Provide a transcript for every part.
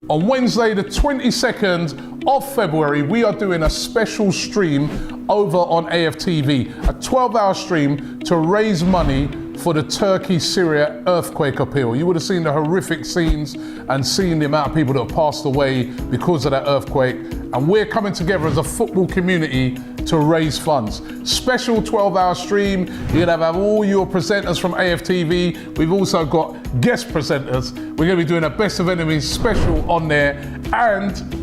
On Wednesday, the 22nd of February, we are doing a special stream over on AFTV, a 12-hour stream to raise money for the Turkey-Syria earthquake appeal. You would have seen the horrific scenes and seen the amount of people that have passed away because of that earthquake. And we're coming together as a football community to raise funds. Special 12-hour stream. You're gonna have all your presenters from AFTV. We've also got guest presenters. We're gonna be doing a Best of Enemies special on there. And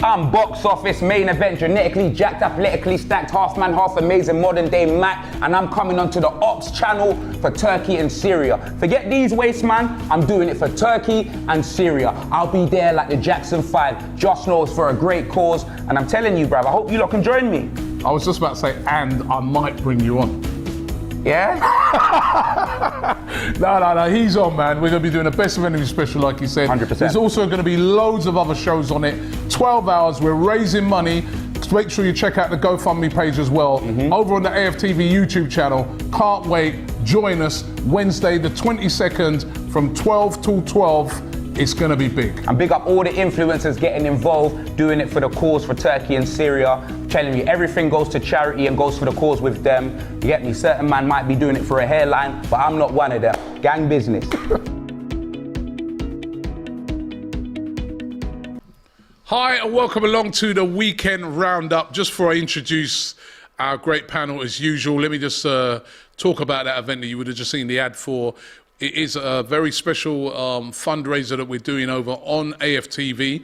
I'm box office, main event, genetically jacked, athletically stacked, half man, half amazing, modern day Mac, and I'm coming onto the Ops channel for Turkey and Syria. Forget these wastes, man. I'm doing it for Turkey and Syria. I'll be there like the Jackson 5. Josh knows for a great cause, and I'm telling you, bruv, I hope you lot can join me. I was just about to say, and I might bring you on. Yeah? No, he's on, man. We're going to be doing a Best of Enemies special, like you said. 100%. There's also going to be loads of other shows on it. 12 hours, we're raising money. Make sure you check out the GoFundMe page as well. Over on the AFTV YouTube channel. Can't wait. Join us Wednesday, the 22nd, from 12 till 12. It's going to be big. And big up all the influencers getting involved, doing it for the cause for Turkey and Syria. I'm telling you, everything goes to charity and goes for the cause with them. You get me? Certain man might be doing it for a hairline, but I'm not one of them. Gang business. Hi and welcome along to the weekend roundup. Just before I introduce our great panel as usual, let me just talk about that event that you would have just seen the ad for. It is a very special fundraiser that we're doing over on AFTV.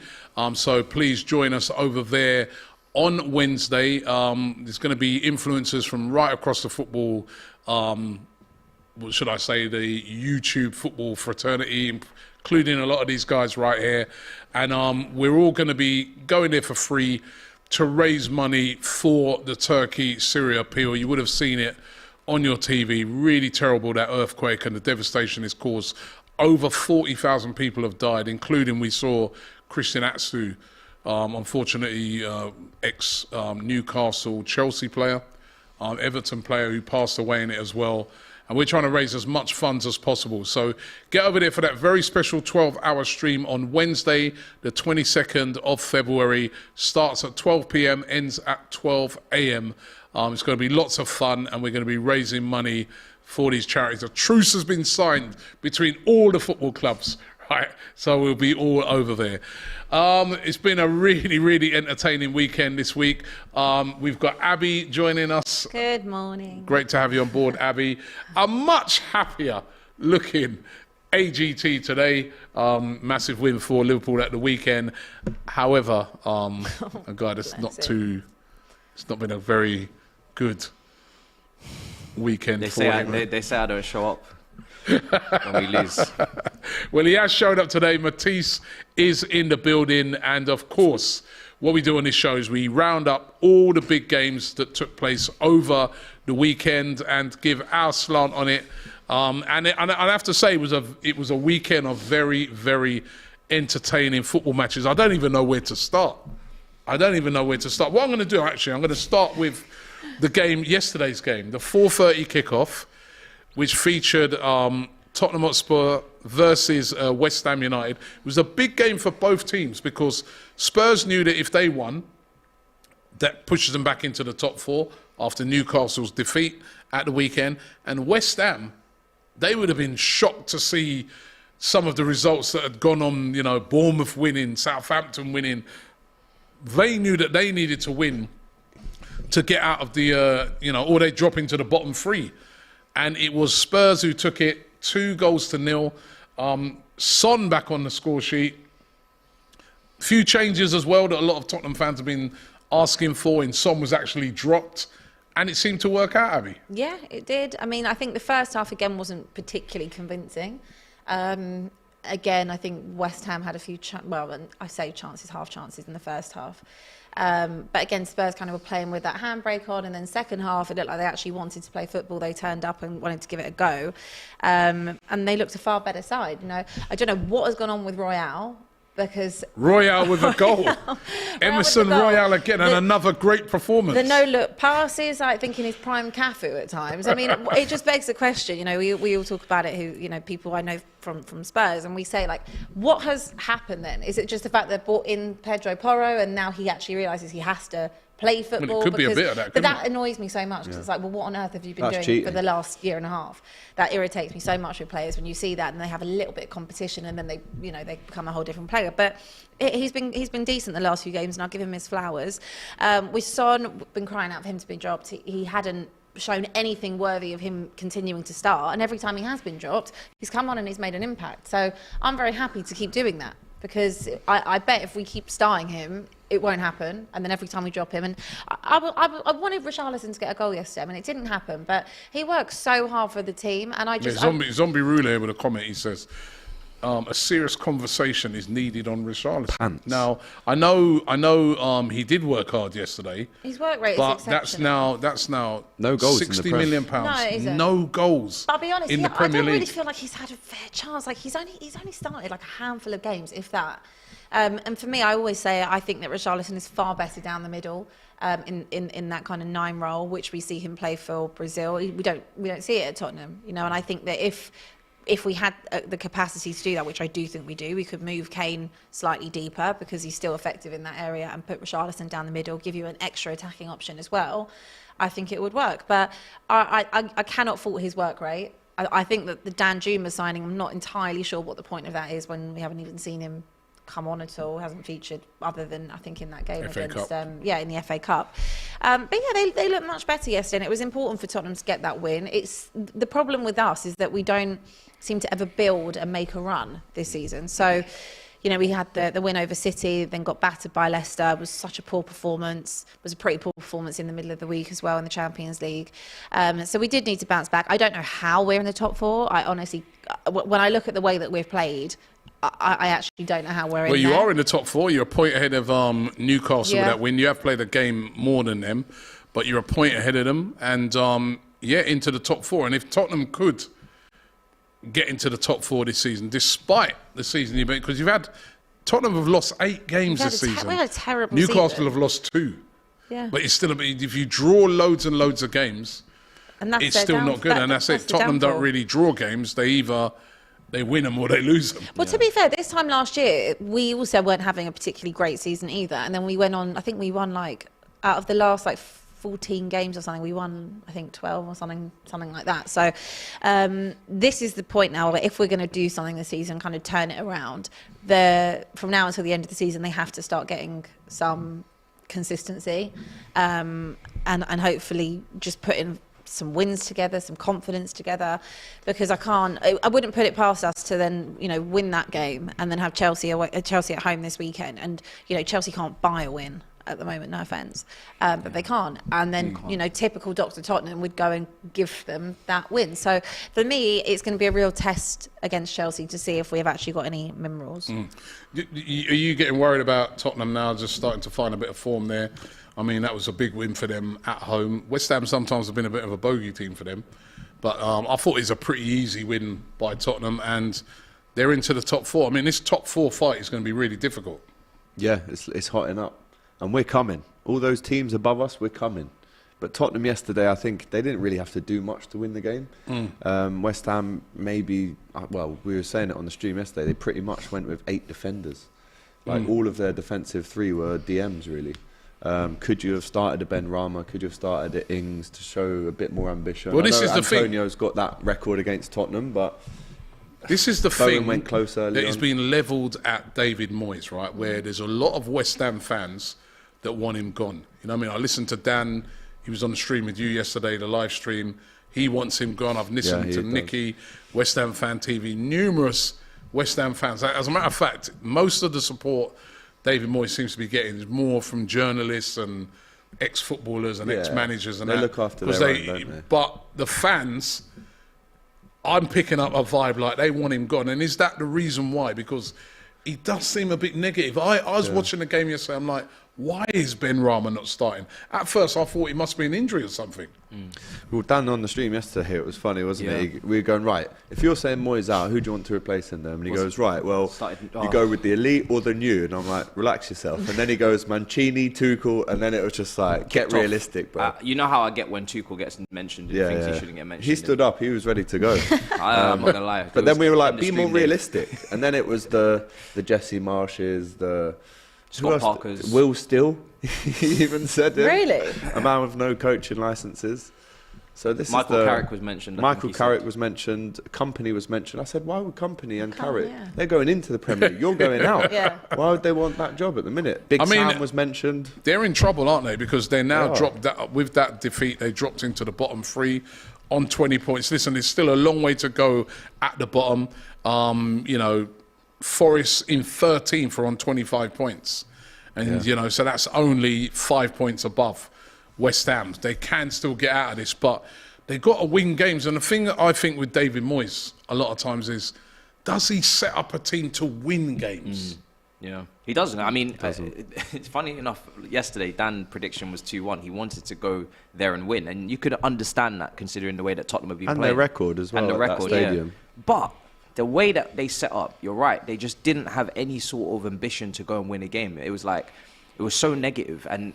So please join us over there on Wednesday. There's going to be influencers from right across the football, what should I say, the YouTube football fraternity, including a lot of these guys right here. And we're all going to be going there for free to raise money for the Turkey-Syria appeal. You would have seen it on your TV. Really terrible, that earthquake and the devastation it's caused. Over 40,000 people have died, including we saw Christian Atsu, unfortunately ex-Newcastle Chelsea player, Everton player who passed away in it as well. And we're trying to raise as much funds as possible. So get over there for that very special 12-hour stream on Wednesday, the 22nd of February. Starts at 12 p.m, ends at 12 a.m. It's going to be lots of fun, and we're going to be raising money for these charities. A truce has been signed between all the football clubs, right? So we'll be all over there. It's been a really, really entertaining weekend this week. We've got Abby joining us. Good morning. Great to have you on board, Abby. A much happier looking AGT today. Massive win for Liverpool at the weekend. However, God, it's not been a very good weekend for him. They say I don't show up when we lose. Well, he has showed up today. Matisse is in the building, and of course, what we do on this show is we round up all the big games that took place over the weekend and give our slant on it. And I have to say, it was a weekend of very, very entertaining football matches. I don't even know where to start. What I'm going to do, actually, I'm going to start with the game, yesterday's game, the 4:30 kickoff, which featured Tottenham Hotspur versus West Ham United. It was a big game for both teams because Spurs knew that if they won, that pushes them back into the top four after Newcastle's defeat at the weekend. And West Ham, they would have been shocked to see some of the results that had gone on, you know, Bournemouth winning, Southampton winning. They knew that they needed to win to get out of the, or they drop into the bottom three. And it was Spurs who took it 2-0. Son back on the score sheet. A few changes as well that a lot of Tottenham fans have been asking for, and Son was actually dropped. And it seemed to work out, Abby. Yeah, it did. I mean, I think the first half, again, wasn't particularly convincing. Again, I think West Ham had a few, half chances in the first half. But again, Spurs kind of were playing with that handbrake on, and then second half, it looked like they actually wanted to play football. They turned up and wanted to give it a go. And they looked a far better side. You know, I don't know what has gone on with Royale, because Royale with a goal. Emerson Royale again, and another great performance. The no-look passes, I think, in his prime Cafu at times. I mean, it just begs the question. You know, we all talk about it. Who, you know, people I know from Spurs, and we say, like, what has happened then? Is it just the fact they've brought in Pedro Porro and now he actually realises he has to play football? Well, it could be a bit of that, but that annoys me so much, because it's like, well, what on earth have you been doing for the last year and a half? That irritates me so much with players when you see that and they have a little bit of competition and then they become a whole different player. But he's been decent the last few games, and I'll give him his flowers. With Son, been crying out for him to be dropped. He hadn't shown anything worthy of him continuing to start, and every time he has been dropped, he's come on and he's made an impact. So I'm very happy to keep doing that, because I bet if we keep starting him, it won't happen. And then every time we drop him, and I wanted Richarlison to get a goal yesterday. I mean, it didn't happen, but he works so hard for the team, and I just... Zombie Ruler here with a comment. He says, a serious conversation is needed on Richarlison. Pants. Now, I know he did work hard yesterday. His work rate but is exceptional. that's now no goals in the £60 Prem. million. No, it isn't. No goals. But I'll be honest, in the I Premier don't really League. feel like he's had a fair chance. Like, he's only started like a handful of games, if that. And for me, I always say I think that Richarlison is far better down the middle, in that kind of 9 role, which we see him play for Brazil. We don't see it at Tottenham, and I think that if we had the capacity to do that, which I do think we do, we could move Kane slightly deeper because he's still effective in that area, and put Richarlison down the middle, give you an extra attacking option as well. I think it would work. But I cannot fault his work rate. I think that the Dan Juma signing, I'm not entirely sure what the point of that is when we haven't even seen him come on at all, hasn't featured other than I think in that game against in the FA Cup. But yeah, they looked much better yesterday, and it was important for Tottenham to get that win. It's the problem with us is that we don't seem to ever build and make a run this season. So, we had the win over City, then got battered by Leicester. It was such a poor performance. It was a pretty poor performance in the middle of the week as well in the Champions League. So we did need to bounce back. I don't know how we're in the top 4. I honestly, when I look at the way that we've played, I actually don't know how we're in there. Well, you are in the top 4. You're a point ahead of Newcastle with that win. You have played a game more than them, but you're a point ahead of them. And, into the top 4. And if Tottenham could get into the top 4 this season, despite the season you've been... Because Tottenham have lost 8 games this season. We had a terrible Newcastle season. have lost 2. Yeah. But it's still... If you draw loads and loads of games, it's still not good. And that's it. Tottenham don't really draw games. They either... They win them or they lose them. Well, to be fair, this time last year, we also weren't having a particularly great season either. And then we went on, I think we won out of the last 14 games or something, we won, I think 12 or something like that. So this is the point now where if we're going to do something this season, kind of turn it around, from now until the end of the season, they have to start getting some consistency and hopefully just put in some wins together, some confidence together, because I wouldn't put it past us to then, win that game and then have Chelsea at home this weekend. And, Chelsea can't buy a win at the moment, no offence, but they can't. And then, typical Dr. Tottenham would go and give them that win. So for me, it's going to be a real test against Chelsea to see if we have actually got any minerals. Are you getting worried about Tottenham now just starting to find a bit of form there? I mean, that was a big win for them at home. West Ham sometimes have been a bit of a bogey team for them. But I thought it was a pretty easy win by Tottenham, and they're into the top 4. I mean, this top 4 fight is going to be really difficult. Yeah, it's hotting up. And we're coming. All those teams above us, we're coming. But Tottenham yesterday, I think they didn't really have to do much to win the game. West Ham maybe, well, we were saying it on the stream yesterday, they pretty much went with 8 defenders. Like all of their defensive 3 were DMs, really. Could you have started a Ben Rama? Could you have started at Ings to show a bit more ambition? Well, this is the thing. Antonio's got that record against Tottenham, but this is the thing went close early that is being levelled at David Moyes, right? Where there's a lot of West Ham fans that want him gone. I mean, I listened to Dan. He was on the stream with you yesterday, the live stream. He wants him gone. I've listened to Nicky, West Ham Fan TV, numerous West Ham fans. As a matter of fact, most of the support David Moyes seems to be getting is more from journalists and ex-footballers and ex-managers. And they look after their own, don't they? But the fans, I'm picking up a vibe like they want him gone. And is that the reason why? Because he does seem a bit negative. I was watching the game yesterday. I'm like, why is Ben Rama not starting? At first, I thought it must be an injury or something. Well, Dan on the stream yesterday here, it was funny, wasn't it? We were going, right, if you're saying Moyes out, who do you want to replace him then? And he goes, right, well, you go with the elite or the new. And I'm like, relax yourself. And then he goes, Mancini, Tuchel, and then it was just like, get realistic, bro. You know how I get when Tuchel gets mentioned and thinks he shouldn't get mentioned. He stood up, he was ready to go. I'm not going to lie. But then we were like, be more realistic. And then it was the Jesse Marshes, the... Scott Parker's. Will Still, he even said it. Really? A man with no coaching licenses. So this Michael is Carrick was mentioned. Michael Carrick was mentioned. Company was mentioned. I said, why would Company and Carrick? Yeah. They're going into the Premier League. You're going out. Yeah. Why would they want that job at the minute? Big Sam was mentioned. They're in trouble, aren't they? Because they're now dropped with that defeat. They dropped into the bottom 3 on 20 points. Listen, there's still a long way to go at the bottom. You know, Forest in 13th are on 25 points. And, you know, so that's only 5 points above West Ham. They can still get out of this, but they've got to win games. And the thing that I think with David Moyes a lot of times is, does he set up a team to win games? Yeah, he doesn't. I mean, it's funny enough, yesterday, Dan's prediction was 2-1. He wanted to go there and win. And you could understand that considering the way that Tottenham have been playing. And their record as well. And the record, that stadium. Yeah. But the way that they set up, you're right, they just didn't have any sort of ambition to go and win a game. It was like, it was so negative. And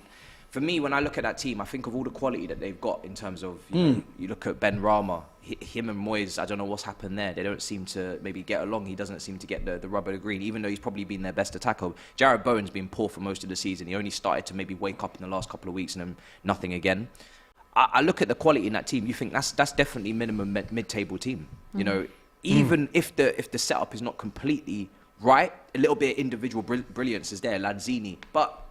for me, when I look at that team, I think of all the quality that they've got in terms of, you know, you look at Ben Rama, him and Moyes, I don't know what's happened there. They don't seem to maybe get along. He doesn't seem to get the rub of the green, even though he's probably been their best attacker. Jared Bowen's been poor for most of the season. He only started to maybe wake up in the last couple of weeks and then nothing again. I look at the quality in that team, you think that's definitely minimum mid-table team. You know, even if the setup is not completely right, a little bit of individual brilliance is there, Lanzini, but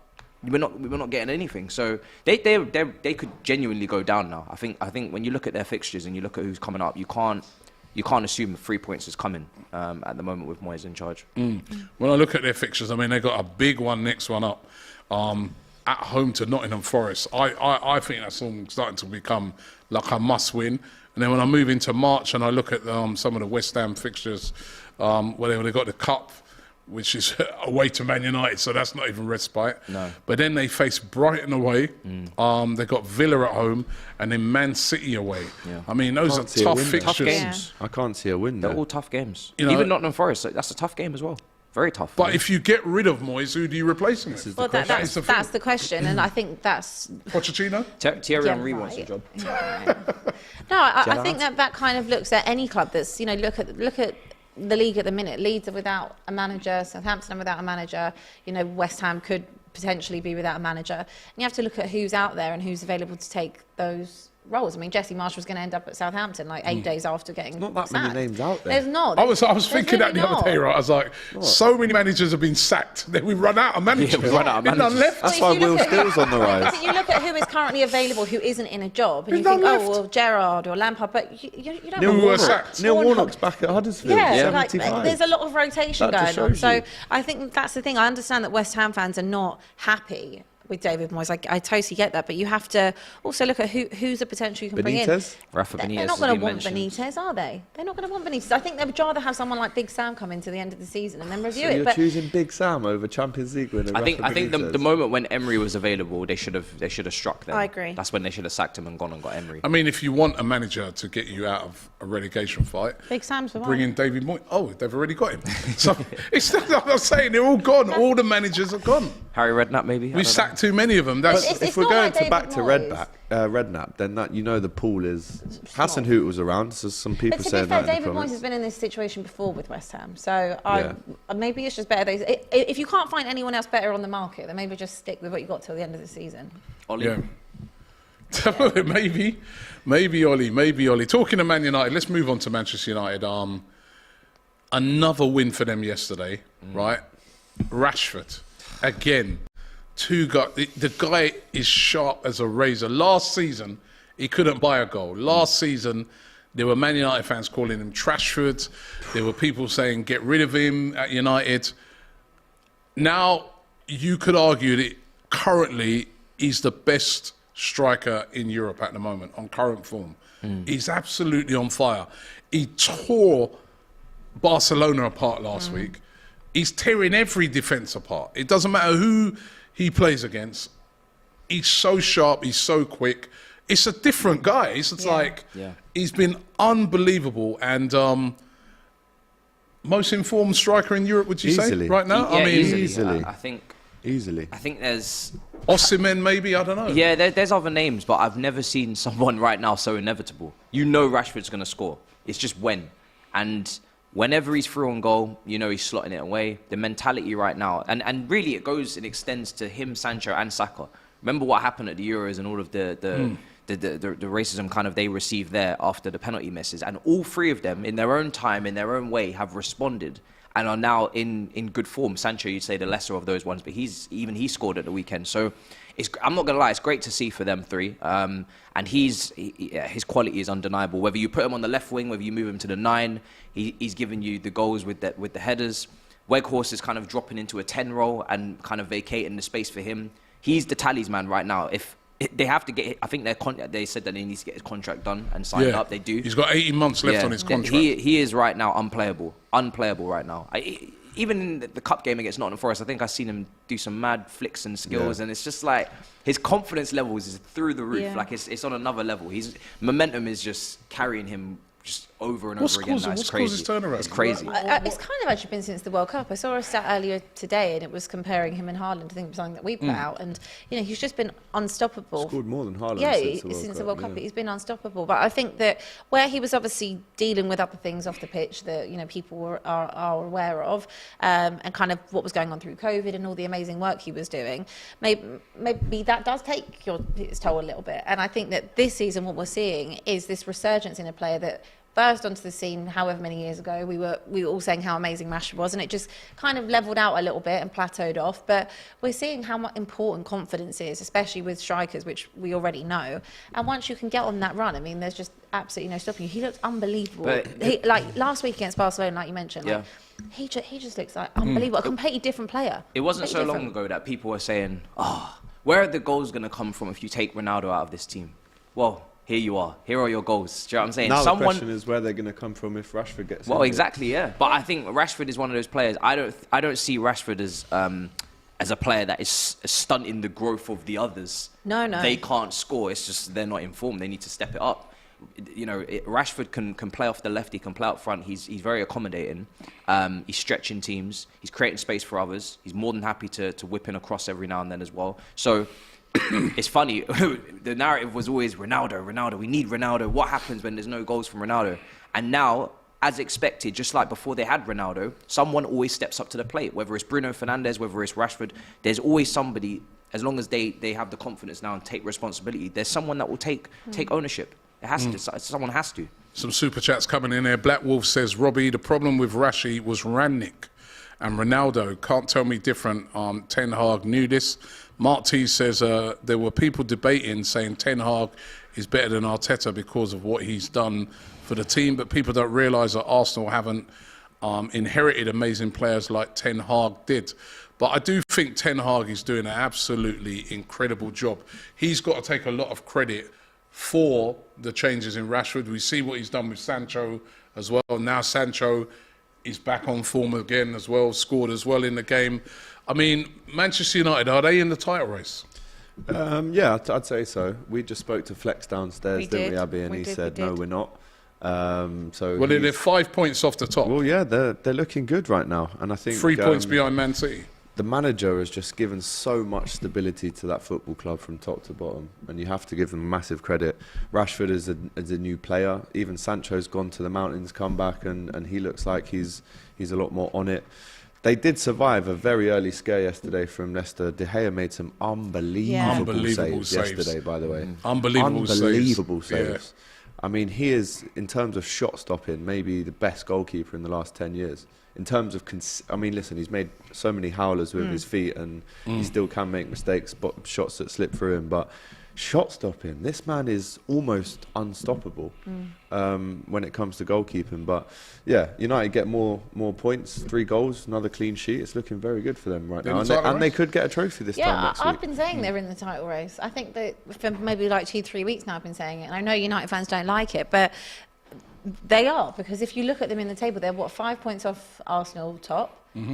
we're not getting anything. So they could genuinely go down now. I think when you look at their fixtures and you look at who's coming up, you can't assume 3 points is coming at the moment with Moyes in charge. When I look at their fixtures, I mean, they got a big next one up at home to Nottingham Forest. I think that's all starting to become like a must win. And then when I move into March and I look at some of the West Ham fixtures, where they got the Cup, which is away to Man United, so that's not even respite. No. But then they face Brighton away. They got Villa at home, and then Man City away. Yeah. I mean, those are tough fixtures. Tough games. I can't see a win there. They're all tough games. You know, even Nottingham Forest, that's a tough game as well. Very tough. But if you get rid of Moyes, who do you replace him with? Well, that's the question, and I think that's... Pochettino? Thierry Henry wants the job. No, I think that kind of looks at any club that's, you know, look at the league at the minute. Leeds are without a manager, Southampton are without a manager, you know, West Ham could potentially be without a manager. And you have to look at who's out there and who's available to take those roles. I mean, Jesse Marsh was going to end up at Southampton like 8 days after getting Not that sacked. many names out there. There's not. I was thinking really that the other day, right? I was like, so many managers have been sacked that we run out of managers. Yeah, we run out of There's none managers. left. That's why Will Still's on the rise. You look at who is currently available who isn't in a job, and There's you think, none oh, well, Gerrard or Lampard, but you don't Neil want Warnock. Sacked. Neil Warnock's back at Huddersfield. Yeah, like 75. there's a lot of rotation That just going on. shows So you. I think that's the thing. I understand that West Ham fans are not happy with David Moyes. I totally get that, but you have to also look at who's a potential you can bring in. Benitez? Rafa Benitez They're not has going been to want mentioned. Benitez, are they? They're not going to want Benitez. I think they would rather have someone like Big Sam come in to the end of the season and then review So it. you're But choosing Big Sam over Champions League winner I think Rafa the Benitez. moment when Emery was available, they should have struck them. I agree. That's when they should have sacked him and gone and got Emery. I mean, if you want a manager to get you out of a relegation fight, Big Sam's the bring one. in David Moyes. Oh, they've already got him. So it's not like I'm saying they're all gone. All the managers are gone. Harry Redknapp, maybe? We sacked too many of them. That's It's If we're not going like to David back to Moyes. Redknapp, then that, you know, the pool is Hasenhüttl was around, so some people But to be saying fair, that in the David Moyes comments. has been in this situation before with West Ham, so Yeah. maybe it's just better. If you can't find anyone else better on the market, then maybe just stick with what you got till the end of the season. Ollie. yeah. maybe Ollie. Talking to Man United, let's move on to Manchester United. Another win for them yesterday, right? Rashford again. The guy is sharp as a razor. Last season, he couldn't buy a goal. Last season, there were Man United fans calling him Trashford. There were people saying, get rid of him at United. Now, you could argue that currently he's the best striker in Europe at the moment, on current form. He's absolutely on fire. He tore Barcelona apart last week. He's tearing every defence apart. It doesn't matter who he plays against, he's so sharp, he's so quick. It's a different guy. It's like he's been unbelievable and most informed striker in Europe. Would you say right now? Yeah, I mean, easily. I think there's Osimhen, maybe, I don't know. Yeah, there's other names, but I've never seen someone right now so inevitable. You know Rashford's going to score. It's just when. And whenever he's through on goal, you know he's slotting it away. The mentality right now, and really it goes and extends to him, Sancho and Saka. Remember what happened at the Euros and all of the racism kind of they received there after the penalty misses. And all three of them, in their own time, in their own way, have responded and are now in good form. Sancho, you'd say the lesser of those ones, but he scored at the weekend. So I'm not going to lie, it's great to see for them three. And his quality is undeniable. Whether you put him on the left wing, whether you move him to the 9, he's giving you the goals with the headers. Weghorst is kind of dropping into a 10 role and kind of vacating the space for him. He's the talisman right now. If they have to get, I think they said that he needs to get his contract done and signed up. They do. He's got 18 months left on his contract. He is right now unplayable right now. Even in the cup game against Nottingham Forest, I think I've seen him do some mad flicks and skills, and it's just like his confidence levels is through the roof. Like it's on another level. His momentum is just carrying him just over and over again. It's crazy. His turnaround? It's crazy. It's kind of actually been since the World Cup. I saw a stat earlier today, and it was comparing him and Haaland. I think it was something that we put out, and he's just been unstoppable. Scored more than Haaland. Since the World Cup, he's been unstoppable. But I think that where he was obviously dealing with other things off the pitch that people are aware of, and kind of what was going on through COVID and all the amazing work he was doing, maybe that does take its toll a little bit. And I think that this season, what we're seeing is this resurgence in a player that burst onto the scene however many years ago. We were all saying how amazing Rashford was, and it just kind of leveled out a little bit and plateaued off. But we're seeing how much important confidence is, especially with strikers, which we already know. And once you can get on that run, I mean, there's just absolutely no stopping you. He looks unbelievable. Like last week against Barcelona, like you mentioned, he just looks like unbelievable. A completely different player. It wasn't so long ago that people were saying, where are the goals going to come from if you take Ronaldo out of this team? Well, here you are. Here are your goals. Do you know what I'm saying? Now the question is where they're going to come from if Rashford gets Well, exactly, yeah. But I think Rashford is one of those players. I don't see Rashford as a player that is stunting the growth of the others. No. They can't score. It's just they're not informed. They need to step it up. Rashford can play off the left. He can play up front. He's very accommodating. He's stretching teams. He's creating space for others. He's more than happy to whip in a cross every now and then as well. So it's funny. The narrative was always Ronaldo. We need Ronaldo. What happens when there's no goals from Ronaldo? And now, as expected, just like before they had Ronaldo, someone always steps up to the plate. Whether it's Bruno Fernandes, whether it's Rashford, there's always somebody. As long as they have the confidence now and take responsibility, there's someone that will take ownership. It has to. Someone has to. Some super chats coming in there. Black Wolf says, Robbie, the problem with Rashi was Rangnick and Ronaldo. Can't tell me different. Ten Hag knew this. Mark T says there were people debating saying Ten Hag is better than Arteta because of what he's done for the team, but people don't realise that Arsenal haven't inherited amazing players like Ten Hag did. But I do think Ten Hag is doing an absolutely incredible job. He's got to take a lot of credit for the changes in Rashford. We see what he's done with Sancho as well. Now Sancho is back on form again as well, scored as well in the game. I mean, Manchester United, are they in the title race? Yeah, I'd say so. We just spoke to Flex downstairs, didn't we, Abby? And he said, no, we're not. Well, they're 5 points off the top. Well, yeah, they're looking good right now. And I think 3 points behind Man City. The manager has just given so much stability to that football club from top to bottom, and you have to give them massive credit. Rashford is a new player. Even Sancho's gone to the mountains, come back, and he looks like he's a lot more on it. They did survive a very early scare yesterday from Leicester. De Gea made some unbelievable saves yesterday, by the way. Unbelievable saves. Yeah. I mean, he is, in terms of shot stopping, maybe the best goalkeeper in the last 10 years. In terms of, listen, he's made so many howlers with his feet, and he still can make mistakes, shots that slip through him. But shot stopping, this man is almost unstoppable when it comes to goalkeeping. But yeah, United get more points, 3 goals, another clean sheet. It's looking very good for them right now, and they could get a trophy this time next week. I've been saying they're in the title race. I think that for maybe like 2-3 weeks now I've been saying it, and I know United fans don't like it, but they are, because if you look at them in the table, they're 5 points off Arsenal top. They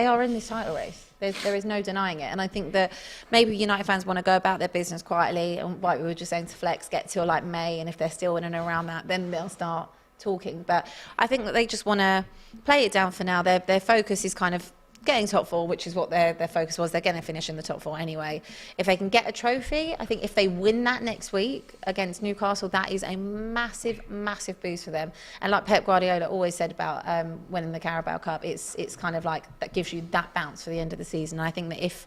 are in this title race. There is no denying it. And I think that maybe United fans want to go about their business quietly, and like we were just saying to Flex, get till like May, and if they're still in and around that, then they'll start talking. But I think that they just want to play it down for now. Their focus is kind of getting top four, which is what their focus was. They're going to finish in the top four anyway. If they can get a trophy, I think if they win that next week against Newcastle, that is a massive, massive boost for them. And like Pep Guardiola always said about winning the Carabao Cup, it's kind of like that gives you that bounce for the end of the season. And I think that if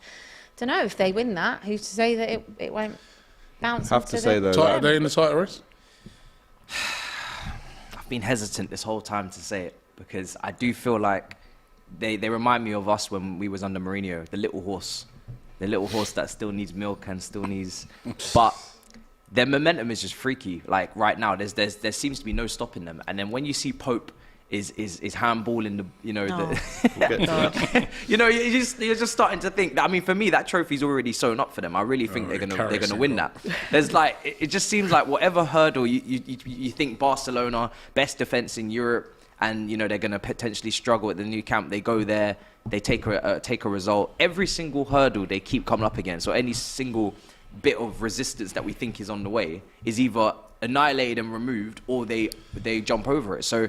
they win that, who's to say that it won't bounce? Have to say though, Are they in the title race? I've been hesitant this whole time to say it because I do feel like they remind me of us when we was under Mourinho, the little horse that still needs milk and still needs, but their momentum is just freaky. Like right now, there seems to be no stopping them. And then when you see Pope is handballing the, you're just starting to think. I mean, for me, that trophy's already sewn up for them. I really think they're gonna win that. There's like, it just seems like whatever hurdle you think Barcelona best defense in Europe. And they're going to potentially struggle at the new camp. They go there, they take a result. Every single hurdle they keep coming up against, or any single bit of resistance that we think is on the way, is either annihilated and removed, or they jump over it. So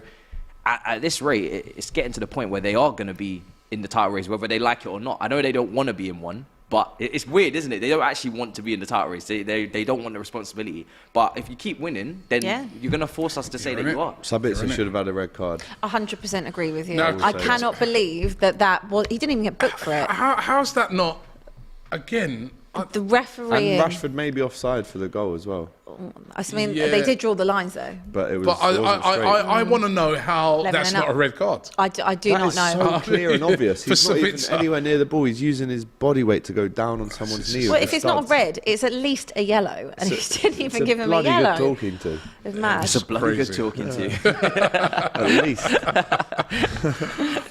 at this rate, it's getting to the point where they are going to be in the title race, whether they like it or not. I know they don't want to be in one, but it's weird, isn't it? They don't actually want to be in the title race. They don't want the responsibility. But if you keep winning, then you're going to force us to say that you are. Sabitzer should have had a red card. 100% agree with you. No, I cannot believe that was. He didn't even get booked for it. How's that not? Again, The referee. And Rashford may be offside for the goal as well. I mean, they did draw the lines though. But it was. But I want to know how that's not a red card. I do not know. So clear and obvious. He's not even Sabitzer. anywhere near the ball. He's using his body weight to go down on someone's knee. Well, if it's not a red, it's at least a yellow, and he didn't even give him a bloody yellow. good talking to. It's mad. It's a bloody crazy. good talking to. At least.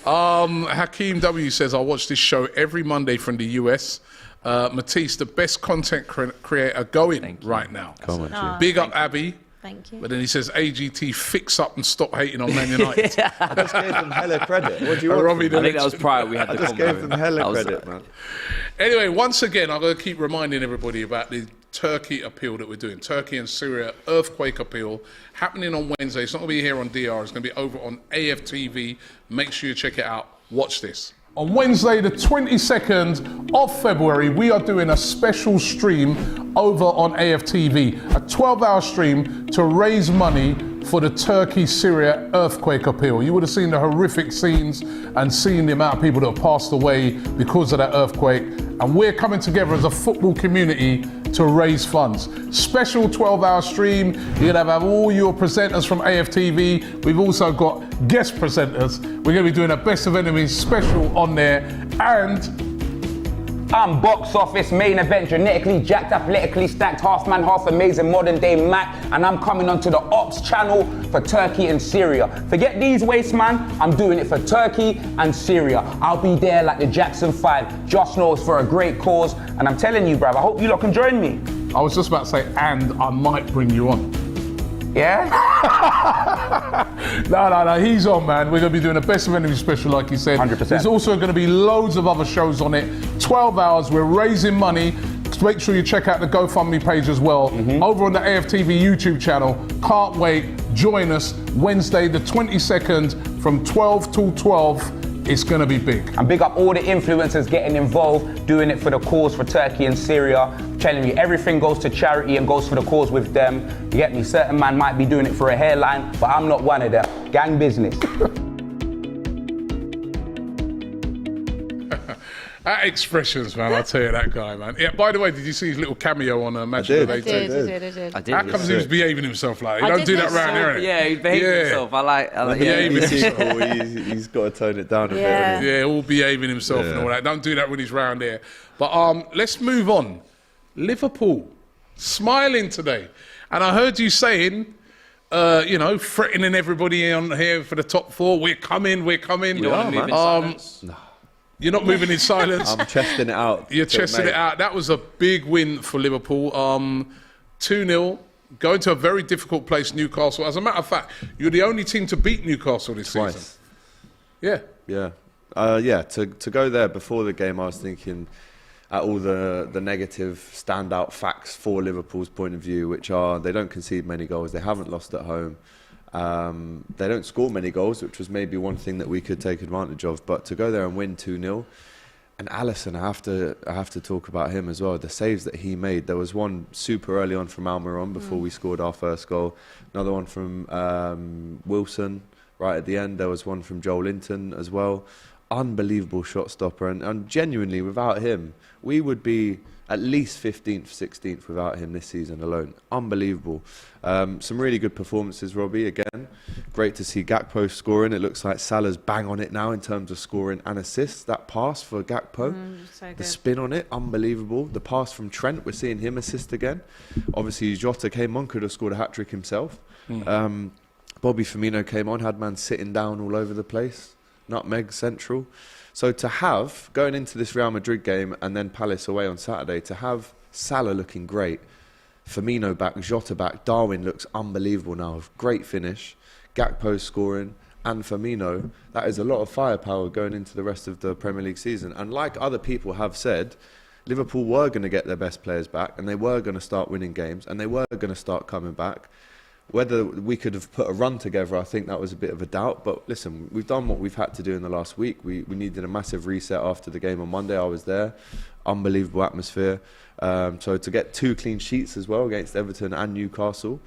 Hakeem W says, I watch this show every Monday from the US. Matisse, the best content creator going right now. Big up Abby. Thank you. But then he says, AGT, fix up and stop hating on Man United. I just gave them hella credit. What do you want? Robbie, from I me? think that was prior we had I the just gave them hella credit, man. Anyway, once again, I'm going to keep reminding everybody about the Turkey appeal that we're doing. Turkey and Syria earthquake appeal happening on Wednesday. It's not going to be here on DR. It's going to be over on AFTV. Make sure you check it out. Watch this. On Wednesday, the 22nd of February, we are doing a special stream over on AFTV, a 12-hour stream to raise money for the Turkey-Syria earthquake appeal. You would have seen the horrific scenes and seen the amount of people that have passed away because of that earthquake. And we're coming together as a football community to raise funds. Special 12-hour stream. You're going to have all your presenters from AFTV. We've also got guest presenters. We're going to be doing a Best of Enemies special on there. And I'm box office, main event, genetically jacked, athletically stacked, half man, half amazing, modern day Mac, and I'm coming onto the Ops channel for Turkey and Syria. Forget these wastes, man. I'm doing it for Turkey and Syria. I'll be there like the Jackson 5. Just know it's for a great cause, and I'm telling you, bruv, I hope you lot can join me. I was just about to say, and I might bring you on. Yeah? No, he's on, man. We're going to be doing a Best of Enemies special, like you said. 100%. There's also going to be loads of other shows on it. 12 hours, we're raising money. Make sure you check out the GoFundMe page as well. Over on the AFTV YouTube channel. Can't wait. Join us Wednesday the 22nd from 12 till 12. It's going to be big. And big up all the influencers getting involved, doing it for the cause for Turkey and Syria. Telling you, everything goes to charity and goes for the cause with them. You get me? Certain man might be doing it for a hairline, but I'm not one of them. Gang business. That expressions, man, I'll tell you that guy, man. Yeah, by the way, did you see his little cameo on Match of the I Day? did. I did. How comes he was behaving himself like that? I You don't did do that think around so. here, innit? Yeah, he behaved himself. I like Behaving himself. He's got to tone it down a bit. Yeah. hasn't he? Yeah, all behaving himself and all that. Don't do that when he's round here. But let's move on. Liverpool, smiling today. And I heard you saying, threatening everybody on here for the top four. We're coming. You don't want to move in silence? You're not moving in silence. I'm chesting it out. You're chesting it out. That was a big win for Liverpool. 2-0. Going to a very difficult place, Newcastle. As a matter of fact, you're the only team to beat Newcastle this season. Twice. Yeah. Yeah. To go there before the game, I was thinking at all the negative standout facts for Liverpool's point of view, which are they don't concede many goals, they haven't lost at home, they don't score many goals, which was maybe one thing that we could take advantage of. But to go there and win 2-0, and Alisson, I have to talk about him as well. The saves that he made. There was one super early on from Almiron before we scored our first goal. Another one from Wilson right at the end. There was one from Joel Linton as well. Unbelievable shot stopper. And genuinely, without him, we would be at least 15th, 16th without him this season alone. Unbelievable. Some really good performances, Robbie, again. Great to see Gakpo scoring. It looks like Salah's bang on it now in terms of scoring and assists. That pass for Gakpo, So the spin on it, unbelievable. The pass from Trent, we're seeing him assist again. Obviously, Jota came on, could have scored a hat-trick himself. Bobby Firmino came on, had man sitting down all over the place. Nutmeg central. So to have, going into this Real Madrid game and then Palace away on Saturday, to have Salah looking great, Firmino back, Jota back, Darwin looks unbelievable now. Great finish, Gakpo scoring, and Firmino. That is a lot of firepower going into the rest of the Premier League season. And like other people have said, Liverpool were going to get their best players back and they were going to start winning games and they were going to start coming back. Whether we could have put a run together, I think that was a bit of a doubt. But listen, we've done what we've had to do in the last week. We needed a massive reset after the game on Monday. I was there. Unbelievable atmosphere. So to get 2 clean sheets as well against Everton and Newcastle,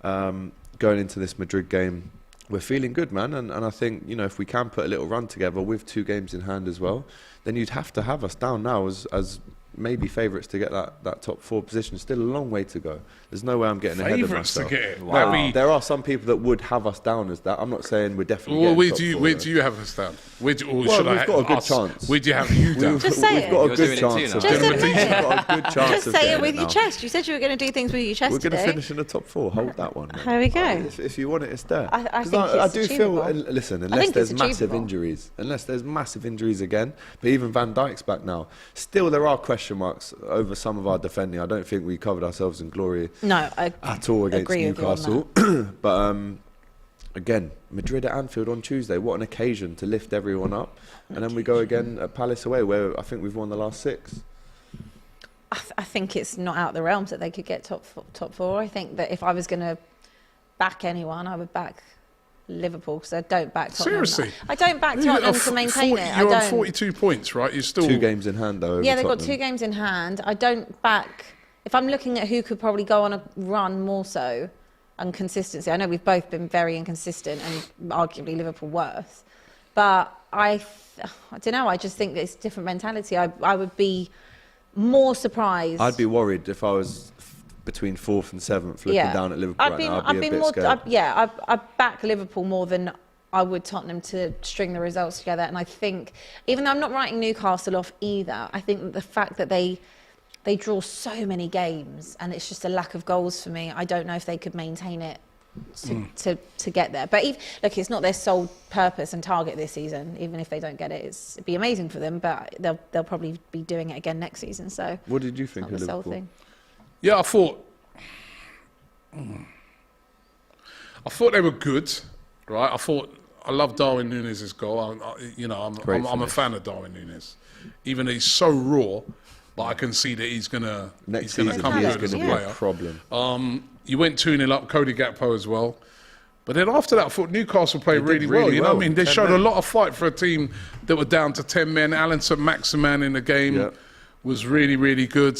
going into this Madrid game, we're feeling good, man. And I think, you know, if we can put a little run together with 2 games in hand as well, then you'd have to have us down now as maybe favourites to get that top 4 position. Still a long way to go. There's no way I'm getting ahead of Favourites myself. to get it. Wow. There are some people that would have us down as that. I'm not saying we're definitely Well, getting where do you have us down? Where do, or Well, should we've I got a good us? chance. Where do you have you down? Just say We've it. got a You're good doing it chance too of now. Just getting admit it. it. We've got a good chance Just of say getting it with your now. chest. You said you were going to do things with your chest We're going to today. finish in the top 4. Hold that one. There we go. If you want it, it's there. I 'Cause think I it's do feel, achievable. listen, I unless think there's it's massive achievable. injuries again, but even Van Dijk's back now. Still, there are question marks over some of our defending. I don't think we covered ourselves in glory No, I at all against agree with you on Newcastle. But again, Madrid at Anfield on Tuesday. What an occasion to lift everyone up. And then we go again at Palace away, where I think we've won the last 6. I think it's not out of the realms that they could get top 4. I think that if I was going to back anyone, I would back Liverpool, because I don't back Tottenham. Seriously? I don't back Tottenham to maintain it. You're I on don't. 42 points, right? You're still 2 games in hand, though. Over Yeah, they've got Tottenham. 2 games in hand. I don't back. If I'm looking at who could probably go on a run more so, and consistency. I know we've both been very inconsistent, and arguably Liverpool worse. But I don't know. I just think that it's a different mentality. I would be more surprised. I'd be worried if I was between 4th and 7th looking down at Liverpool right now. I'd be a bit scared. I back Liverpool more than I would Tottenham to string the results together. And I think, even though I'm not writing Newcastle off either, I think that the fact that they draw so many games and it's just a lack of goals for me, I don't know if they could maintain it to get there. But look, it's not their sole purpose and target this season. Even if they don't get it, it'd be amazing for them, but they'll probably be doing it again next season. So What did you think not of the sole Liverpool? thing. Yeah, I thought they were good, right? I love Darwin Núñez's goal. I'm a fan of Darwin Núñez, even though he's so raw. But I can see that he's gonna Next come season, he good is as a going to be a player. problem. You went 2-0 up, Cody Gakpo as well. But then after that, I thought Newcastle played They did really well. really You know what I well. mean? They 10 showed men. a lot of fight for a team that were down to 10 men. Alan St. Maximan in the game Yep. was really, really good.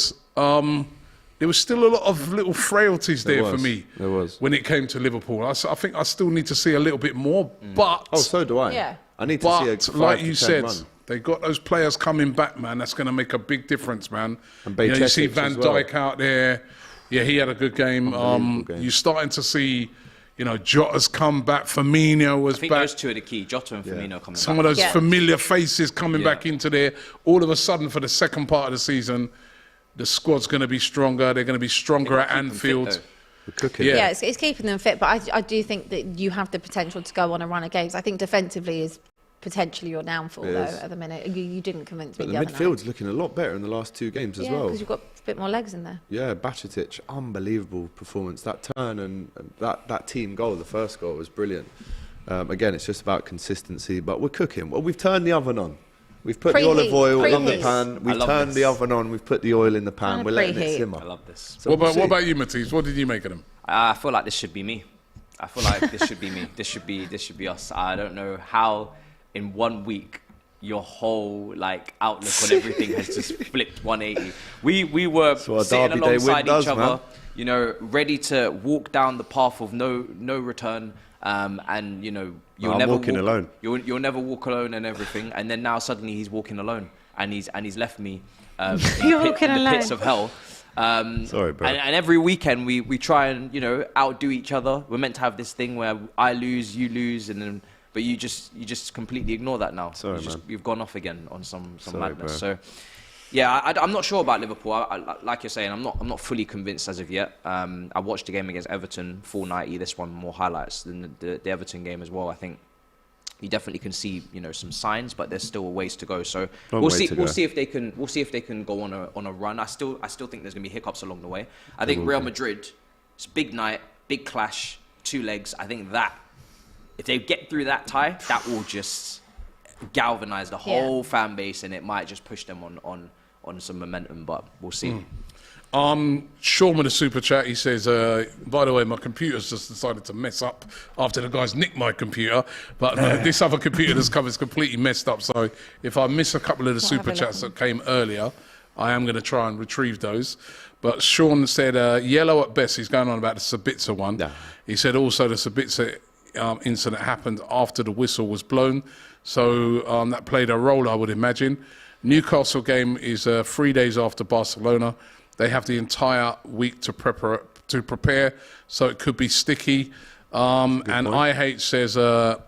There was still a lot of little frailties there for me. There was. When it came to Liverpool. I think I still need to see a little bit more. But, Oh, so do I. Yeah. I need to see a 5 like to you 10 said, run. they got those players coming back, man. That's going to make a big difference, man. And You see Bajcetic Van as well. Dijk out there. Yeah, he had a good game. Unbelievable game. You're starting to see, Jota's come back. Firmino was I think back. those 2 are the key. Jota and Firmino coming Some back. of those Yeah. familiar faces coming Yeah. back into there. All of a sudden, for the second part of the season, the squad's going to be stronger. They're going to be stronger at Keep them fit, Anfield. though. We're cooking. Yeah. Yeah, it's keeping them fit, but I do think that you have the potential to go on a run of games. I think defensively is potentially your downfall, It though, is. at the minute. You didn't convince me But the the other midfield's looking a lot better in the last 2 games as night. Yeah, well. because you've got a bit more legs in there. Yeah, Bajcetic, unbelievable performance. That turn and that team goal, the first goal, was brilliant. Again, it's just about consistency, but we're cooking. Well, we've turned the oven on. We've put the Preheat, olive oil in the preheat. pan. We've love turned this. the oven on. We've put the oil in the pan. And We're letting preheat. it simmer. I love this. So What we'll about see. you, Matisse? What did you make of them? I feel like this should be me. I feel like this should be me. This should be us. I don't know how in 1 week your whole like outlook on everything has just flipped 180. We were So our sitting Derby Day alongside win does, each other, man. you know, ready to walk down the path of no return. And you know, I'm walking walk, alone. You'll never walk alone and everything. And then now suddenly he's walking alone, and he's left me You're walking in the alone. pits of hell. Sorry, bro. And every weekend we try and, you know, outdo each other. We're meant to have this thing where I lose, you lose, and then but you just completely ignore that now. Sorry, man. You've gone off again on some Sorry, madness. bro. So yeah, I'm not sure about Liverpool. Like you're saying, I'm not fully convinced as of yet. I watched the game against Everton, full 90. This one more highlights than the Everton game as well. I think you definitely can see, you know, some signs, but there's still a ways to go. So Long way to go. we'll see if they can go on a run. I still think there's gonna be hiccups along the way. I think Real Madrid, it's a big night, big clash, 2 legs. I think that if they get through that tie, that will just galvanize the whole fan base, and it might just push them on some momentum. But we'll see. Sean with a super chat, he says, by the way, my computer's just decided to mess up after the guys nicked my computer, but this other computer that's come is completely messed up, so if I miss a couple of the super chats that came earlier, I am going to try and retrieve those. But Sean said, yellow at best. He's going on about the Sabitzer one. No. He said also the Sabitzer incident happened after the whistle was blown, so that played a role, I would imagine. Newcastle game is 3 days after Barcelona. They have the entire week to prepare, so it could be sticky. And point. IH says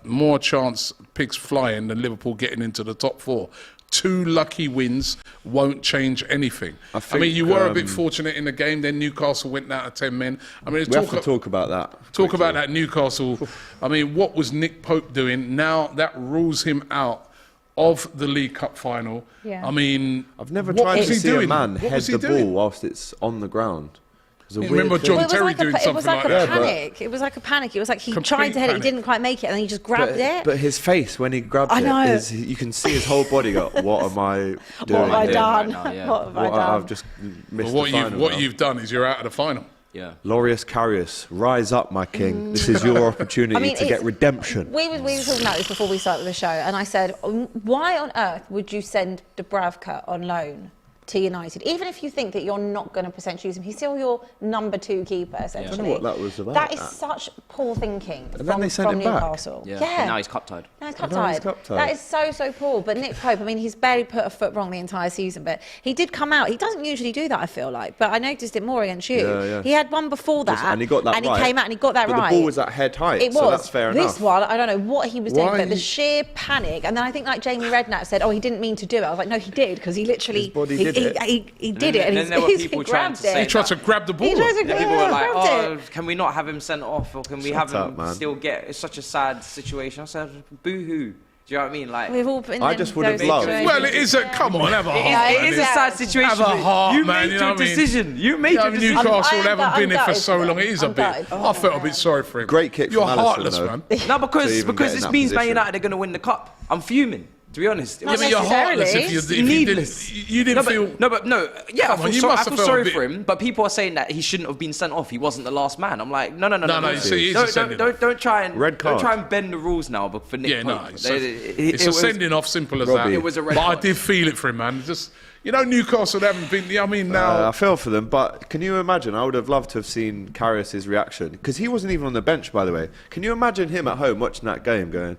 more chance pigs flying than Liverpool getting into the top 4. 2 lucky wins won't change anything. I mean, you were a bit fortunate in the game. Then Newcastle went down to 10 men. I mean, We have to talk about that. Talk quickly. about that Newcastle. I mean, what was Nick Pope doing? Now that rules him out of the League Cup final. Yeah. I mean, I've never what tried was to he see doing? a man What head was he the doing? ball whilst it's on the ground. It's a You weird remember thing. John Well, Terry doing it was something like like a that? panic. It was like a panic. It was like he Complete tried to head it, he panic. didn't quite make it, and then he just grabbed it. But his face when he grabbed I know. it, you can see his whole body go, what am I doing? What have I here? done? right now, yeah. What have I What, done? I've just missed But the final what now. you've done is you're out of the final. Yeah. Laureus Karius, rise up, my king. This is your opportunity to get it's- redemption. We were talking about this before we started the show, and I said, why on earth would you send Dubravka on loan to United? Even if you think that you're not going to potentially use him, he's still your number 2 keeper, essentially. I don't know what that was about. That is such poor thinking then from, they sent from him back. Newcastle. Yeah. But now he's cup tied. Now he's cup Now he's tied. cup tied. That is so poor. But Nick Pope, I mean, he's barely put a foot wrong the entire season, but he did come out. He doesn't usually do that, I feel like, but I noticed it more against you. Yeah. He had one before that, And he got that and right. he came out and he got that But right. the ball was at head height, It was. so that's fair This enough. one, I don't know what he was doing, Why- but the sheer panic, and then I think like Jamie Redknapp said, oh, he didn't mean to do it. I was like, no, he did, because he literally His body he, did he, it. he did it, and then there were he people grabbed trying to say it. He tried to grab the ball. He tried to And people were like, grabbed it. can we not have him sent off, or can we Shut have up, him man. still get? It's such a sad situation. I said, boo-hoo. Do you know what I mean? Like, We've all been I in just would have those loved- situations. Well, it is a come on, have a heart. Yeah, it man. is a sad situation. Have a but heart, you man, made you know your what I mean? decision. You made your decision. Newcastle I'm haven't been here for gutted so for long. them. It is a I'm bit. gutted. I felt a bit sorry for him. Great kick You're from Alisson, heartless, though. man. No, to because even get in this that means Man position. United are going to win the cup. I'm fuming, to be honest. It Not was- Yeah, but you're heartless if necessarily. you Needless. you didn't feel. Yeah, Come on, you I must have feel felt a sorry bit- for him, but people are saying that he shouldn't have been sent off. He wasn't the last man. I'm like, no. you see, he's a sending off. Don't try and Red don't card. try and bend the rules now. But for Nick Yeah, no, Pope, it's a was- sending off, simple as Robbie. that. It was a red But I card. did feel it for him, man. Just Newcastle haven't been. I mean, now I feel for them, but can you imagine? I would have loved to have seen Karius' reaction because he wasn't even on the bench, by the way. Can you imagine him at home watching that game, going,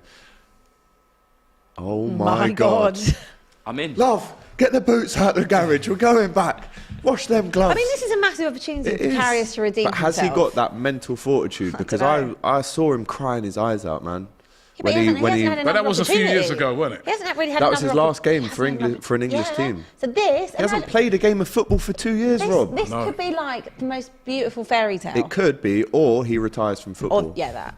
"Oh my God, I'm in. love, get the boots out of the garage. We're going back. Wash them gloves." I mean, this is a massive opportunity It for is. Karius to redeem But has he himself. got that mental fortitude? Because know. I saw him crying his eyes out, man. Yeah, but he hasn't had But that another was a few years opportunity. ago, wasn't it? He hasn't really had That was his another last game he for hasn't had England for an English yeah. team. So this, He hasn't played a game of football for 2 years, Rob. This No. could be like the most beautiful fairy tale. It could be, or he retires from football. Or, yeah, that.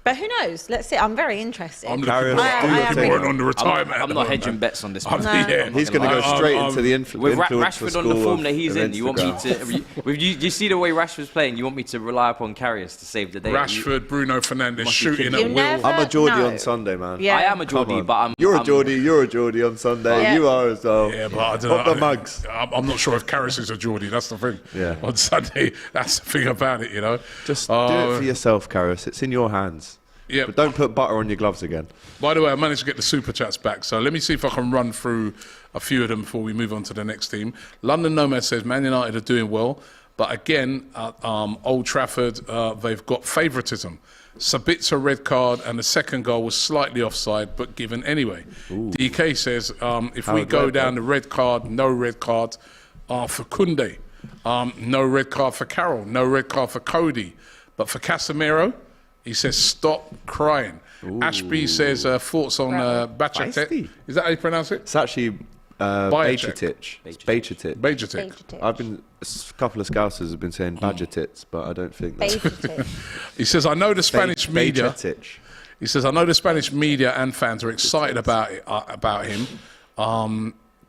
But who knows? Let's see. I'm very interested. I'm Karius, looking forward on the retirement. I'm not hedging bets on this one. Yeah. He's going to go straight into the With influencer Rashford on the school form that he's of in, you want me Instagram. to? You see the way Rashford's playing. You want me to rely upon Karius to save the day? Rashford, Bruno Fernandes Must be shooting kidding at You will. never- I'm a Geordie No. on Sunday, man. Yeah. I am a Come Geordie, on. but I'm. You're a I'm- Geordie. You're a Geordie on Sunday. Yeah. You are as well. Yeah, but I don't Pop know. the mugs. I'm not sure if Karius is a Geordie. That's the thing. Yeah. On Sunday, that's the thing about it, you know. Just do it for yourself, Karius. It's in your hands. Yeah. But don't put butter on your gloves again. By the way, I managed to get the super chats back, so let me see if I can run through a few of them before we move on to the next team. London Nomad says Man United are doing well, but again, at Old Trafford, they've got favouritism. Sabitzer red card, and the second goal was slightly offside, but given anyway. DK says if we Howard go red down card. the red card, no red card for Koundé, no red card for Carroll, no red card for Cody, but for Casemiro, he says stop crying. Ashby says thoughts on Bajcetic. Feisty. Is that how you pronounce it? It's actually Bajcetic. Bajcetic. Bajcetic. I've been a couple of scousers have been saying Bajcetic, but I don't think that's Bajcetic. He says I know the Spanish media. Bajcetic. He says I know the Spanish media and fans are excited about him.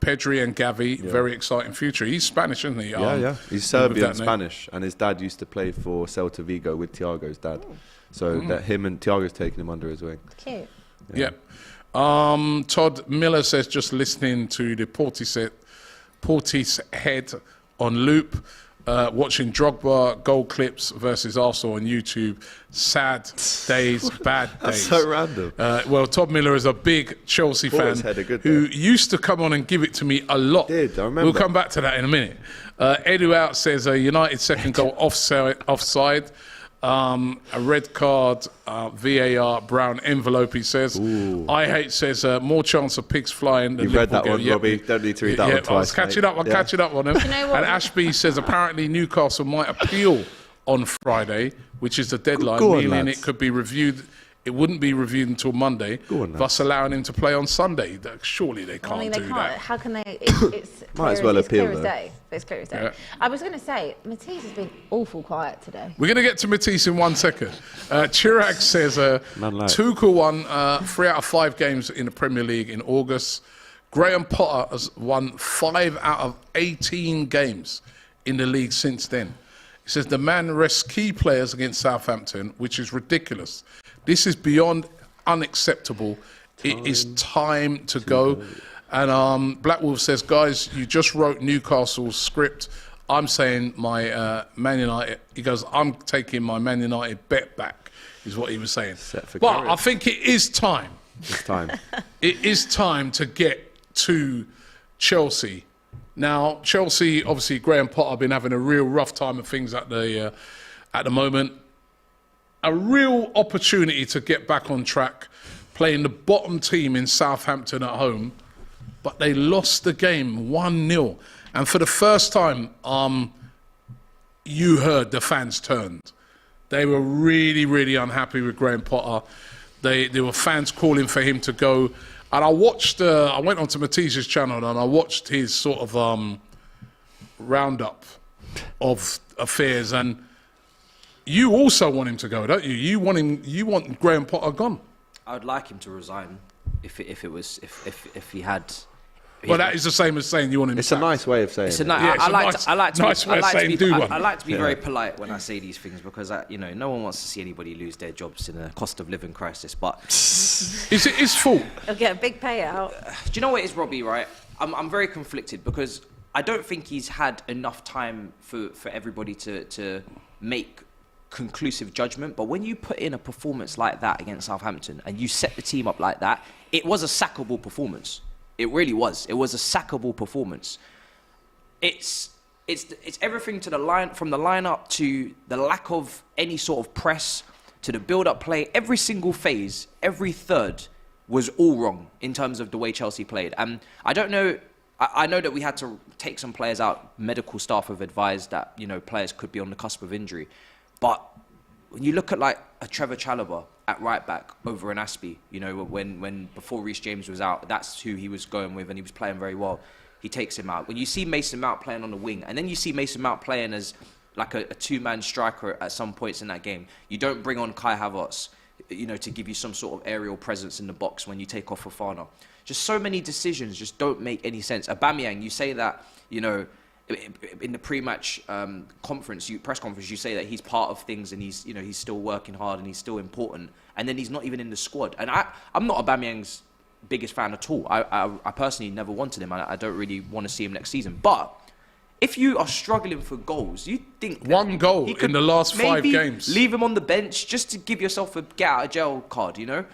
Pedri and Gavi, very exciting future. He's Spanish, isn't he? Yeah. He's with Serbian that name. Spanish, and his dad used to play for Celta Vigo with Thiago's dad. So that him and Thiago's taking him under his wing. Cute. Yeah. Todd Miller says just listening to the Portishead on loop, watching Drogba goal clips versus Arsenal on YouTube. Sad days, bad days. That's so random. Well, Todd Miller is a big Chelsea fan Portishead, a good who day. used to come on and give it to me a lot. Did, I remember. We'll come back to that in a minute. Edu out says United second goal offside. A red card, VAR, brown envelope, he says. I hate says more chance of pigs flying than You've read Liverpool that one, game. Robbie. Don't need to read that one I was twice, catching mate. up. I'm Yeah. catching up on him. you know what? And Ashby says apparently Newcastle might appeal on Friday, which is the deadline, Go on, meaning lads. it could be reviewed. It wouldn't be reviewed until Monday, Go on, lads. thus allowing him to play on Sunday. Surely they I can't mean, they do can't. that. How can they? It's Might as clear well it's appeal, clear as though. day. It's clear as day. Yeah. I was going to say, Matisse has been awful quiet today. We're going to get to Matisse in 1 second. Chirag says Man like. Tuchel won 3 out of 5 games in the Premier League in August. Graham Potter has won 5 out of 18 games in the league since then. He says the man rests key players against Southampton, which is ridiculous. This is beyond unacceptable. It is time to go. And Black Wolf says, guys, you just wrote Newcastle's script. I'm saying my Man United. He goes, I'm taking my Man United bet back, is what he was saying. Set for But Karius. I think it is time. It's time. It is time to get to Chelsea. Now, Chelsea, obviously, Graham Potter have been having a real rough time of things at the moment. A real opportunity to get back on track, playing the bottom team in Southampton at home, but they lost the game 1-0. And for the first time, you heard the fans turned. They were really, really unhappy with Graham Potter. There were fans calling for him to go. And I watched, I went onto Matisse's channel and I watched his sort of roundup of affairs. And you also want him to go, don't you? You want Graham Potter gone. I would like him to resign if he had. Well, that is the same as saying you want him It's a sacked. nice way of saying It's a it. nice. Yeah, it's I a like nice- to. I like to. nice be, way I of like to saying be. do I, one. I like to be very polite when I say these things because no one wants to see anybody lose their jobs in a cost of living crisis. But Is it his fault? He'll get a big payout. do you know what it is, Robbie? Right, I'm very conflicted because I don't think he's had enough time for everybody to make conclusive judgment. But when you put in a performance like that against Southampton and you set the team up like that, it was a sackable performance. It really was. It was a sackable performance. It's everything to the line, from the lineup to the lack of any sort of press to the build-up play. Every single phase, every third was all wrong in terms of the way Chelsea played. And I don't know. I know that we had to take some players out. Medical staff have advised that players could be on the cusp of injury. But when you look at like a Trevor Chalobah at right back over an Aspie, when before Reece James was out, that's who he was going with, and he was playing very well. He takes him out. When you see Mason Mount playing on the wing, and then you see Mason Mount playing as like a two-man striker at some points in that game, you don't bring on Kai Havertz. you know, to give you some sort of aerial presence in the box when you take off Fofana. Just so many decisions just don't make any sense. Aubameyang, you say that, you know, in the pre-match press conference, you say that he's part of things and he's, you know, he's still working hard and he's still important, and then he's not even in the squad. And I'm not Aubameyang's biggest fan at all. I personally never wanted him. I don't really want to see him next season. But if you are struggling for goals, you think one goal in the last 5 games. Leave him on the bench just to give yourself a get out of jail card, you know?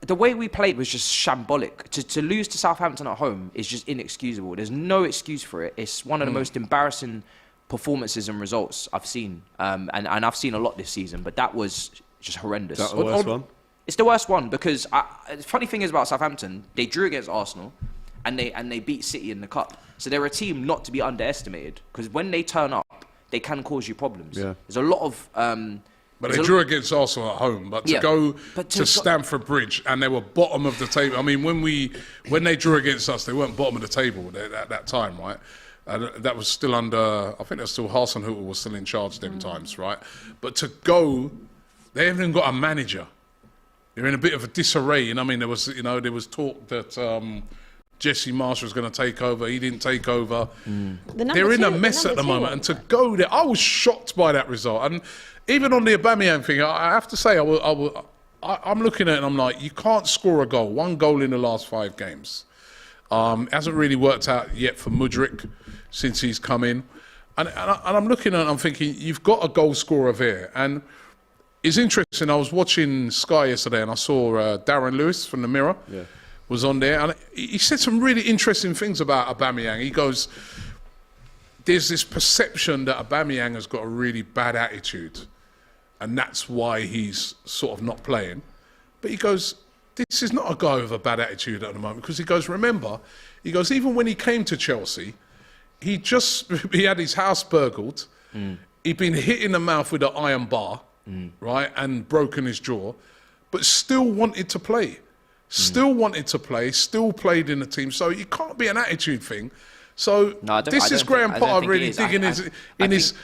The way we played was just shambolic. To lose to Southampton at home is just inexcusable. There's no excuse for it. It's one of the most embarrassing performances and results I've seen. And I've seen a lot this season, but that was just horrendous. Is that the worst one? It's the worst one because the funny thing is about Southampton, they drew against Arsenal and they beat City in the Cup. So they're a team not to be underestimated because when they turn up, they can cause you problems. Yeah. There's a lot of... but they drew against Arsenal at home. But to go to Stamford Bridge and they were bottom of the table. I mean, when they drew against us, they weren't bottom of the table at that time, right? That was still under... I think that was still Hasenhüttl was still in charge them times, right? But to go... They haven't even got a manager. They're in a bit of a disarray. And I mean, there was talk that Jesse Marsh was going to take over. He didn't take over. They're in a mess at the moment. And to go there, I was shocked by that result. And even on the Aubameyang thing, I have to say, I'm looking at it and I'm like, you can't score a goal. 1 goal in the last 5 games. Hasn't really worked out yet for Mudryk since he's come in. And I'm looking at it and I'm thinking, you've got a goal scorer there. And it's interesting. I was watching Sky yesterday and I saw Darren Lewis from the Mirror was on there, and he said some really interesting things about Aubameyang. He goes, "There's this perception that Aubameyang has got a really bad attitude, and that's why he's sort of not playing." But he goes, "This is not a guy with a bad attitude at the moment," because he goes, "Remember, he goes, even when he came to Chelsea, he had his house burgled, he'd been hit in the mouth with an iron bar." Right, and broken his jaw, but still wanted to play. Still wanted to play, still played in the team. So it can't be an attitude thing. So this is Graham Potter really digging in his...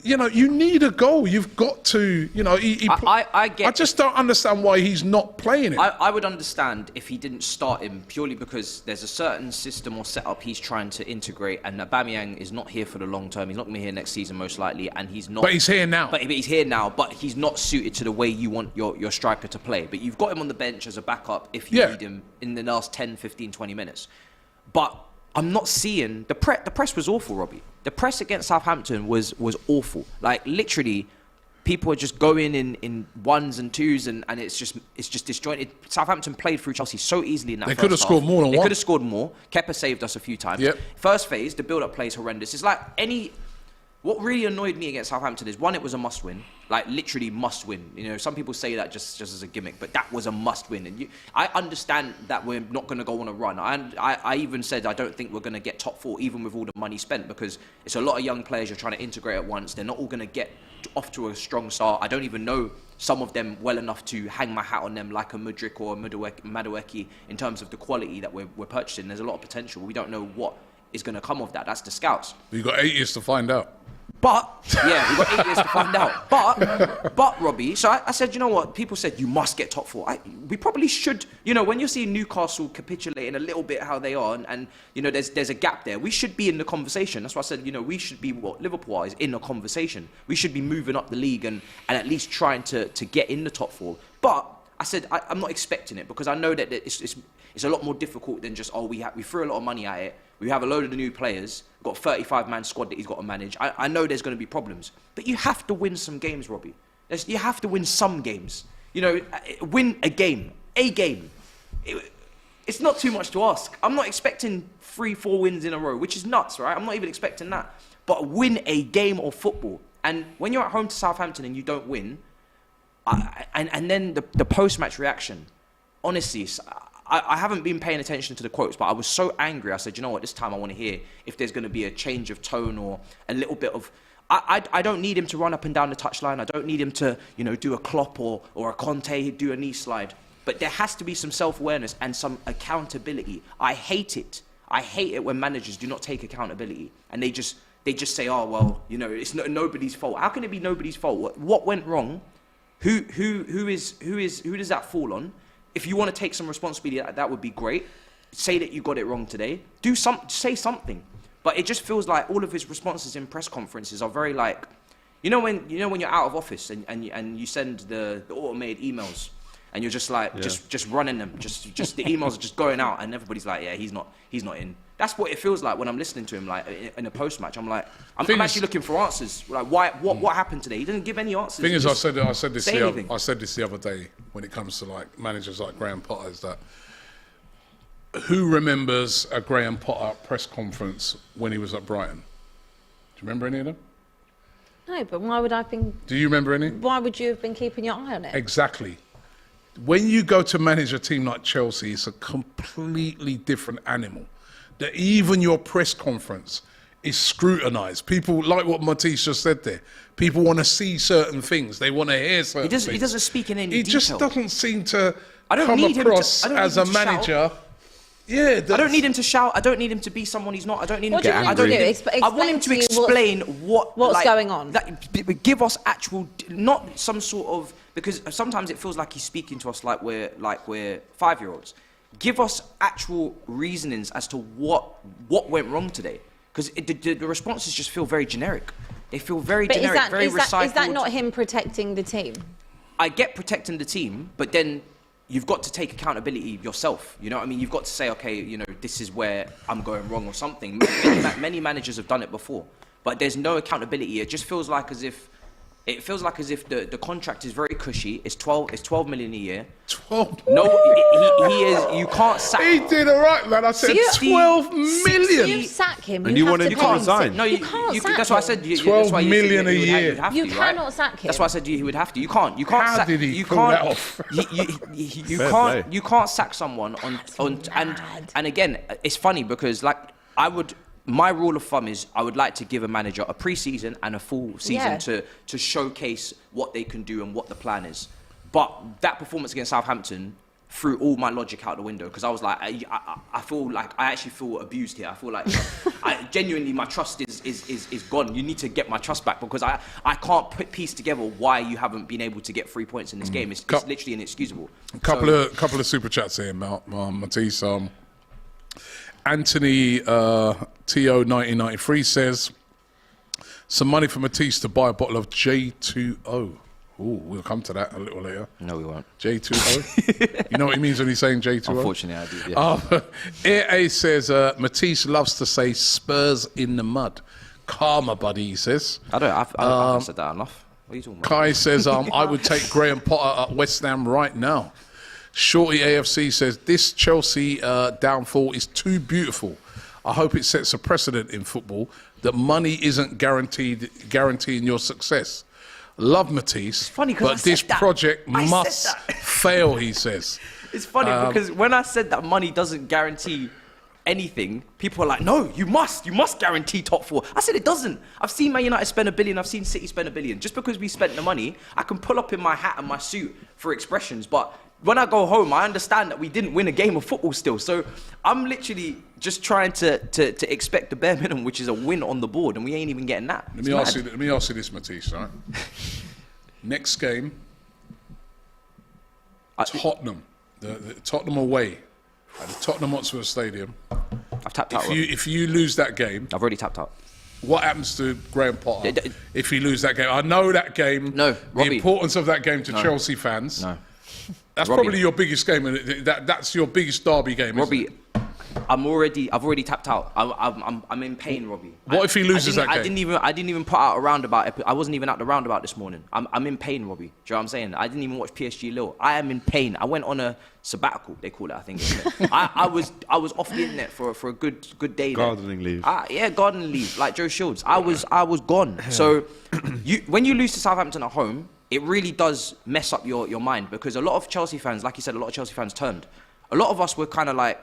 You know, you need a goal. You've got to, you know... I just don't understand why he's not playing it. I would understand if he didn't start him purely because there's a certain system or setup he's trying to integrate, and Aubameyang is not here for the long term. He's not going to be here next season, most likely, and he's not... But he's here now. But he's here now, but he's not suited to the way you want your striker to play. But you've got him on the bench as a backup if you need him in the last 10, 15, 20 minutes. But I'm not seeing... The press was awful, Robbie. The press against Southampton was awful. Like, literally, people are just going in 1s and 2s, and it's just disjointed. Southampton played through Chelsea so easily in that first half. They could have scored more than one. They could have scored more. Kepa saved us a few times. Yep. First phase, the build-up play is horrendous. It's like what really annoyed me against Southampton is, one, it was a must-win. Like, literally must-win. You know, some people say that just as a gimmick, but that was a must-win. And I understand that we're not going to go on a run. I even said I don't think we're going to get top 4, even with all the money spent, because it's a lot of young players you're trying to integrate at once. They're not all going to get off to a strong start. I don't even know some of them well enough to hang my hat on them like a Mudryk or a Madueke in terms of the quality that we're purchasing. There's a lot of potential. We don't know what is going to come of that. That's the scouts. You've got 8 years to find out. But, yeah, we've got 8 years to find out. But Robbie, so I said, you know what? People said you must get top 4. We probably should, you know, when you're seeing Newcastle capitulating a little bit how they are, and you know, there's a gap there. We should be in the conversation. That's why I said, you know, we should be what Liverpool are, is in the conversation. We should be moving up the league and at least trying to get in the top 4. But I said, I'm not expecting it, because I know that it's a lot more difficult than just, we threw a lot of money at it. We have a load of the new players, got a 35-man squad that he's got to manage. I know there's going to be problems. But you have to win some games, Robbie. You have to win some games. You know, win a game. A game. It's not too much to ask. I'm not expecting 3-4 wins in a row, which is nuts, right? I'm not even expecting that. But win a game of football. And when you're at home to Southampton and you don't win, and then the post-match reaction, honestly, I haven't been paying attention to the quotes, but I was so angry. I said, you know what, this time I want to hear if there's going to be a change of tone or a little bit of... I don't need him to run up and down the touchline. I don't need him to, you know, do a Klopp or a Conte, do a knee slide. But there has to be some self-awareness and some accountability. I hate it. I hate it when managers do not take accountability and they just say, oh, well, you know, it's nobody's fault. How can it be nobody's fault? What went wrong? Who does that fall on? If you want to take some responsibility, that would be great. Say that you got it wrong today. Say something. But it just feels like all of his responses in press conferences are very like, when you're out of office and you send the automated emails and you're just like just running them, just the emails are just going out and everybody's like, yeah, he's not in. That's what it feels like when I'm listening to him, like in a post match. I'm like, I'm actually looking for answers. Like, what happened today? He didn't give any answers. Thing is, I said this the other day when it comes to like managers like Graham Potter, is that who remembers a Graham Potter press conference when he was at Brighton? Do you remember any of them? No, but why would I have been? Do you remember any? Why would you have been keeping your eye on it? Exactly. When you go to manage a team like Chelsea, it's a completely different animal. That even your press conference is scrutinised. People, like what Matisse just said there, people want to see certain things. They want to hear certain things. He doesn't speak in any detail. He just doesn't seem to come across as a manager. Yeah, I don't need him to shout. I don't need him to be someone he's not. I don't need him to. I want him to explain what's going on. Give us actual, not some sort of, because sometimes it feels like he's speaking to us like we're 5-year-olds. Give us actual reasonings as to what went wrong today, because the responses just feel very generic. They feel very generic, very recycled. Is that not him protecting the team? I get protecting the team, but then you've got to take accountability yourself. You know what I mean? You've got to say, okay, this is where I'm going wrong or something. Many managers have done it before, but there's no accountability. It just feels like as if the contract is very cushy. It's 12 million a year. 12? No, he is. You can't sack. He did all right, man. I said 12 million. You sack him. And you can't sign. No, you can't sack him. That's why I said 12 million a year. You cannot sack him. That's why I said he would have to. You can't. How sack. did he pull that off? You can't sack someone on and again, it's funny because my rule of thumb is I would like to give a manager a pre-season and a full season to showcase what they can do and what the plan is. But that performance against Southampton threw all my logic out the window, because I was like, I feel like I actually feel abused here. I feel like genuinely my trust is gone. You need to get my trust back, because I can't piece together why you haven't been able to get 3 points in this game. It's literally inexcusable. Couple of super chats here, Matisse. Anthony TO 1993 says, some money for Matisse to buy a bottle of J2O. Ooh, we'll come to that a little later. No, we won't. J2O? You know what he means when he's saying J2O? Unfortunately, I do, yeah. A says, Matisse loves to say Spurs in the mud. Karma, buddy, he says. I haven't said that enough. What are you talking about? Kai says, I would take Graham Potter at West Ham right now. Shorty AFC says, this Chelsea downfall is too beautiful. I hope it sets a precedent in football that money isn't guaranteeing your success. Love Matisse, but this project must fail, he says. It's funny because when I said that money doesn't guarantee anything, people are like, no, you must guarantee top 4. I said it doesn't. I've seen Man United spend $1 billion, I've seen City spend $1 billion. Just because we spent the money, I can pull up in my hat and my suit for expressions, but when I go home, I understand that we didn't win a game of football still. So I'm literally just trying to expect the bare minimum, which is a win on the board, and we ain't even getting that. Let me ask you this, Matisse, all right? Next game, Tottenham. The Tottenham away at the Tottenham Hotspur Stadium. I've tapped out. If you lose that game... I've already tapped out. What happens to Graham Potter if you lose that game? I know that game, Robbie, the importance of that game to Chelsea fans. No. That's Robbie, probably your biggest game, and that's your biggest derby game, Robbie, isn't it? I've already tapped out. I'm in pain, Robbie. What if he loses that game? I didn't even put out a roundabout. I wasn't even at the roundabout this morning. I'm in pain, Robbie. Do you know what I'm saying? I didn't even watch PSG Lille. I am in pain. I went on a sabbatical, they call it, I think. Isn't it? I was off the internet for a good day. Gardening leave. Gardening leave, like Joe Shields. I was gone. So when you lose to Southampton at home, it really does mess up your mind, because a lot of Chelsea fans, like you said, a lot of Chelsea fans turned. A lot of us were kind of like,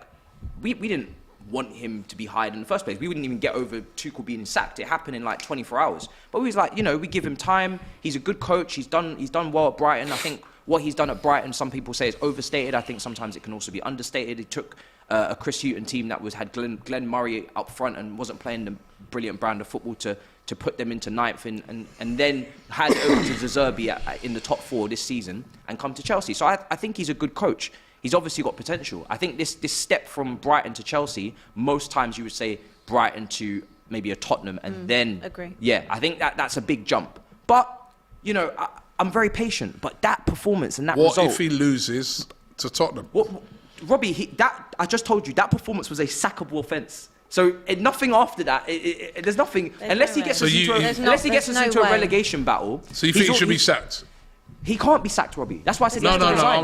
we didn't want him to be hired in the first place. We wouldn't even get over Tuchel being sacked. It happened in like 24 hours. But we was like, we give him time. He's a good coach. He's done well at Brighton. I think what he's done at Brighton, some people say is overstated. I think sometimes it can also be understated. He took a Chris Hughton team that had Glenn Murray up front and wasn't playing the brilliant brand of football to to put them into ninth and then hand over to De Zerbi in the top 4 this season and come to Chelsea. So I think he's a good coach. He's obviously got potential. I think this step from Brighton to Chelsea, most times you would say Brighton to maybe a Tottenham and then... Agree. Yeah, I think that's a big jump. But, you know, I'm very patient. But that performance and that result... What if he loses to Tottenham? Robbie, I just told you, that performance was a sackable offence. So nothing after that, there's nothing... Unless he gets us into a relegation battle... So you think he should be sacked? He can't be sacked, Robbie. That's why I said he has to resign.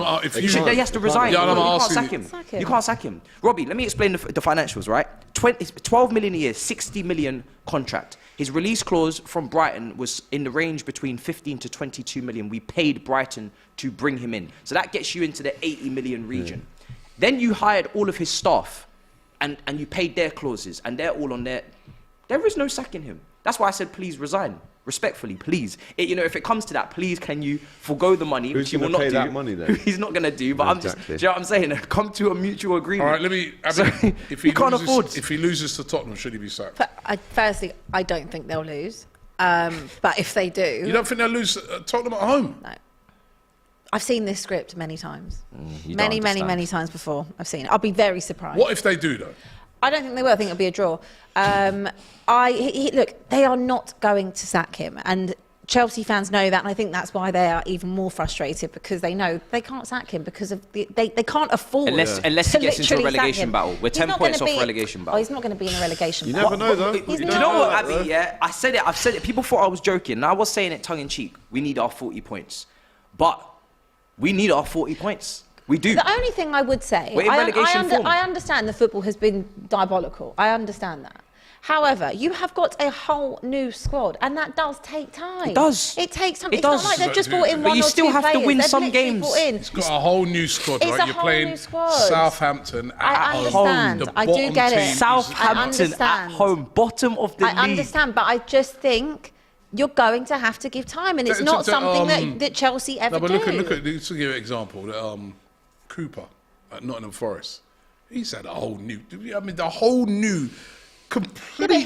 He has to resign. Yeah, you can't sack him. You can't sack him. Robbie, let me explain the financials, right? 12 million a year, 60 million contract. His release clause from Brighton was in the range between 15 to 22 million. We paid Brighton to bring him in. So that gets you into the 80 million region. Then you hired all of his staff and you paid their clauses and they're all on there. There is no sacking him. That's why I said, please resign. Respectfully, please. If it comes to that, please can you forgo the money, which he will not do. That money then? He's not going to do, but Exactly. do you know what I'm saying? Come to a mutual agreement. All right, if he loses to Tottenham, should he be sacked? Firstly, I don't think they'll lose. But if they do... You don't think they'll lose Tottenham at home? No. I've seen this script many times. Many Times before. I've seen it. I'll be very surprised. What if they do, though? I don't think they will. I think it'll be a draw. Look, they are not going to sack him. And Chelsea fans know that. And I think that's why they are even more frustrated, because they know they can't sack him because of they can't afford unless he gets into a relegation battle. We're 10 points off relegation battle. Oh, he's not going to be in a relegation You battle. never know, though. Do you know what, Abby? Yeah, I've said it. People thought I was joking. And I was saying it tongue in cheek. We need our 40 points. But we need our 40 points. We do. The only thing I would say, I understand the football has been diabolical. I understand that. However, you have got a whole new squad, and that does take time. It does. It takes time. It it's does. not like they've just brought in But one you or still two have to players. win They've some literally games. brought in. It's got a whole new squad, It's right? a You're whole playing new squad. Southampton at I home. understand. The I do bottom get it. team is- Southampton at home, bottom of the league. I understand, but I just think you're going to have to give time, and it's not something that Chelsea ever do. No, but look at to give you an example, Cooper at Nottingham Forest. He's had a whole new. I mean, the whole new, complete. Yeah, but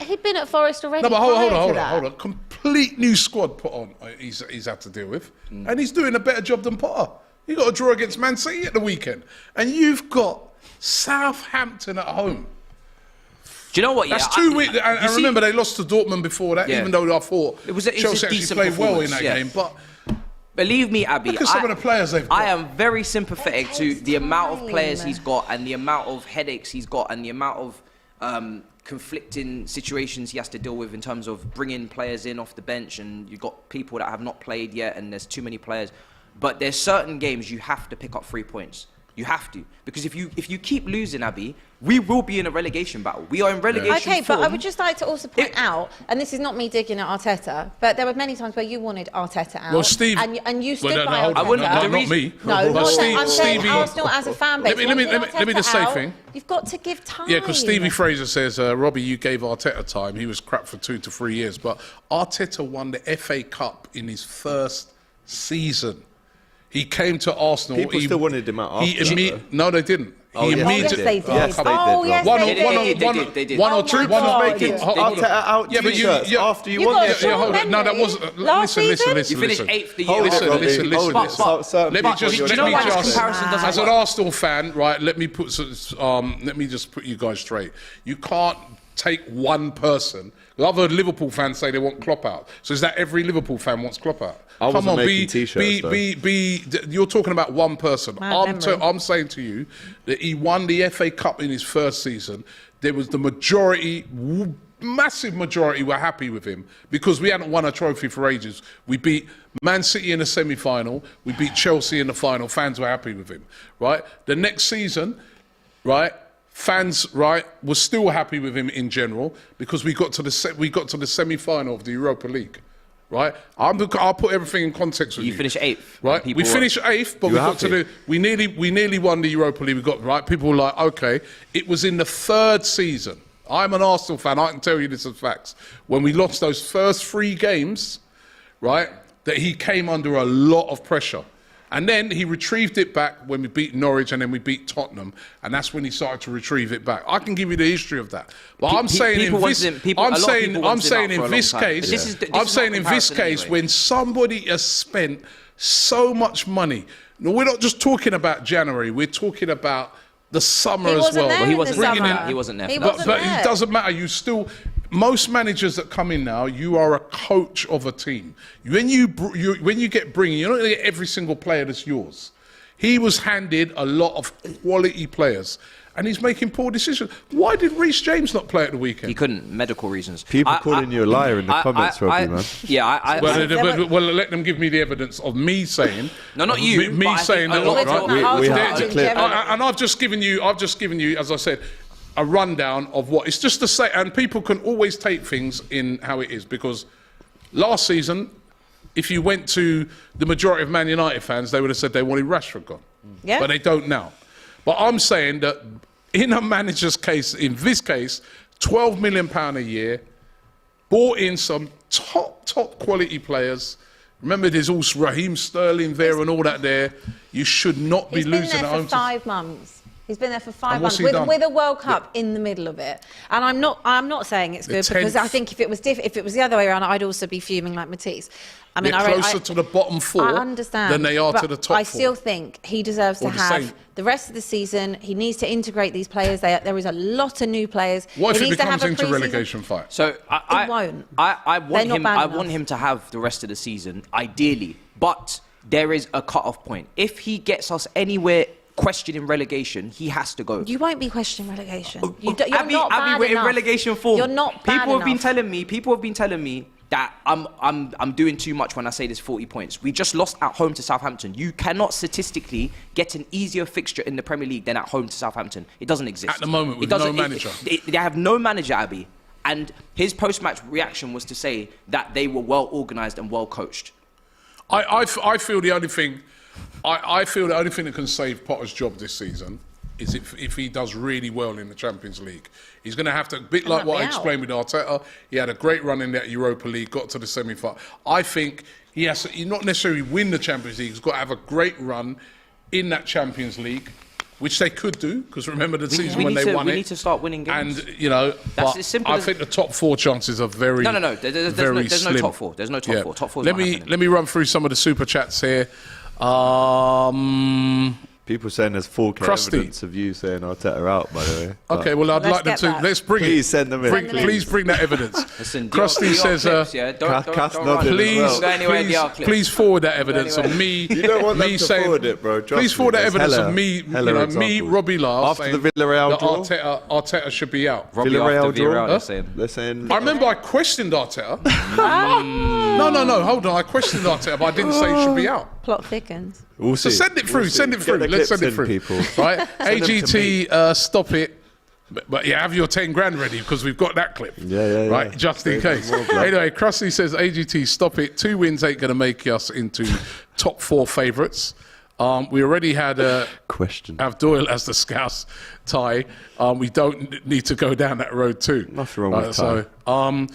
he'd been at Forest already. No, but hold on. on. Complete new squad put on. He's had to deal with, and he's doing a better job than Potter. He got a draw against Man City at the weekend, and you've got Southampton at home. Do you know what? That's 2 weeks. And remember, they lost to Dortmund before that, even though I thought Chelsea actually played well in that game. But believe me, Abby, look at some of the players they've got. I am very sympathetic to the amount of players he's got and the amount of headaches he's got and the amount of conflicting situations he has to deal with in terms of bringing players in off the bench, and you've got people that have not played yet and there's too many players. But there's certain games you have to pick up 3 points. You have to. Because if you keep losing, Abby, we will be in a relegation battle. We are in relegation Okay, form. but I would just like to also point out, and this is not me digging at Arteta, but there were many times where you wanted Arteta out. Well, Steve... And you stood by Arteta. I wouldn't... not me. No, but I'm saying Arsenal as a fan base. Let me just say thing. You've got to give time. Yeah, because Stevie Fraser says, Robbie, you gave Arteta time. He was crap for 2 to 3 years. But Arteta won the FA Cup in his first season. He came to Arsenal. People still wanted him out after that, No, they didn't. Yes, they did. They did. One or two. Arteta out t-shirts after you won the hold on. No, that wasn't. Listen. You finished 8th the year. Listen. Let me just. As As an Arsenal fan, right? Let me just put you guys straight. You can't take one person. Other Liverpool fans say they want Klopp out. So is that every Liverpool fan wants Klopp out? I wasn't making t-shirts, you're talking about one person. I'm saying to you that he won the FA Cup in his first season. There was the majority, massive majority, were happy with him because we hadn't won a trophy for ages. We beat Man City in the semi-final. We beat Chelsea in the final. Fans were happy with him, right? The next season, right? Fans, right, were still happy with him in general because we got to the semi-final of the Europa League, right? I'll put everything in context with you. You finished 8th, right? We finished 8th, but we nearly won the Europa League. We got right. People were like, okay, it was in the 3rd season. I'm an Arsenal fan. I can tell you this as facts. When we lost those first 3 games, right, that he came under a lot of pressure. And then he retrieved it back when we beat Norwich and then we beat Tottenham. And that's when he started to retrieve it back. I can give you the history of that. But I'm saying in this case, when somebody has spent so much money, no, we're not just talking about January, we're talking about the summer as well. He wasn't there. He wasn't there. But it doesn't matter. You still, most managers that come in now, you are a coach of a team. When you get bringing, you're not going to get every single player that's yours. He was handed a lot of quality players. And he's making poor decisions. Why did Reece James not play at the weekend? He couldn't, medical reasons. People calling you a liar in the comments, Robbie, man. Yeah, well, let them give me the evidence of me saying. No, not you. Me saying that. We have to clip. And I've just given you, as I said, a rundown of what it's just to say. And people can always take things in how it is, because last season, if you went to the majority of Man United fans, they would have said they wanted Rashford gone. Yeah. But they don't now. But I'm saying that in a manager's case, in this case, £12 million a year, bought in some top quality players. Remember, there's also Raheem Sterling there and all that there. You should not be losing at home. He's been there for 5 months. He's been there for 5 months with a World Cup in the middle of it. And I'm not saying it's good, because I think if it was the other way around, I'd also be fuming like Matisse. I mean, they're closer to the bottom 4 than they are to the top 4. I still think he deserves to have the rest of the season. He needs to integrate these players. There is a lot of new players. What if it becomes into a relegation fight? So it won't. I want him to have the rest of the season, ideally. But there is a cut-off point. If he gets us anywhere questioning relegation, he has to go. You won't be questioning relegation. You're Abby, not bad we're in enough. relegation form. You're not bad People have been enough. telling me that I'm doing too much when I say there's 40 points. We just lost at home to Southampton. You cannot statistically get an easier fixture in the Premier League than at home to Southampton. It doesn't exist. At the moment, with no manager. They have no manager, Abby. And his post-match reaction was to say that they were well organised and well coached. I feel the only thing that can save Potter's job this season is if he does really well in the Champions League. He's going to have to, a bit like what I explained with Arteta, he had a great run in that Europa League, got to the semi-final. I think he has to not necessarily win the Champions League, he's got to have a great run in that Champions League, which they could do, because remember the season when they won it. We need to start winning games. And, that's as simple I think the top 4 chances are very No. There's slim. No top 4. There's no top 4. Top 4 let me run through some of the super chats here. People saying there's 4K evidence of you saying Arteta out, by the way. Okay, well, I'd like them to. Let's bring it. Please send them in. Please bring that evidence. Listen, Krusty says, please forward that evidence of me. You don't want them to saying, forward it, bro. Please forward that evidence of me, me, Robbie Lars, after the Villarreal draw. Arteta should be out. Villarreal draw. They're saying. I remember I questioned Arteta. No, hold on. I questioned Arteta, but I didn't say he should be out. Plot thickens. We'll see. So send it through. Let's send it through. People. Right? AGT, stop it. But yeah, have your 10 grand ready, because we've got that clip. Yeah. Right, just in case. Anyway, Krusty says, AGT, stop it. 2 wins ain't going to make us into top 4 favourites. We already had a question. Have Doyle as the Scouse tie. We don't need to go down that road too. Nothing wrong with tie.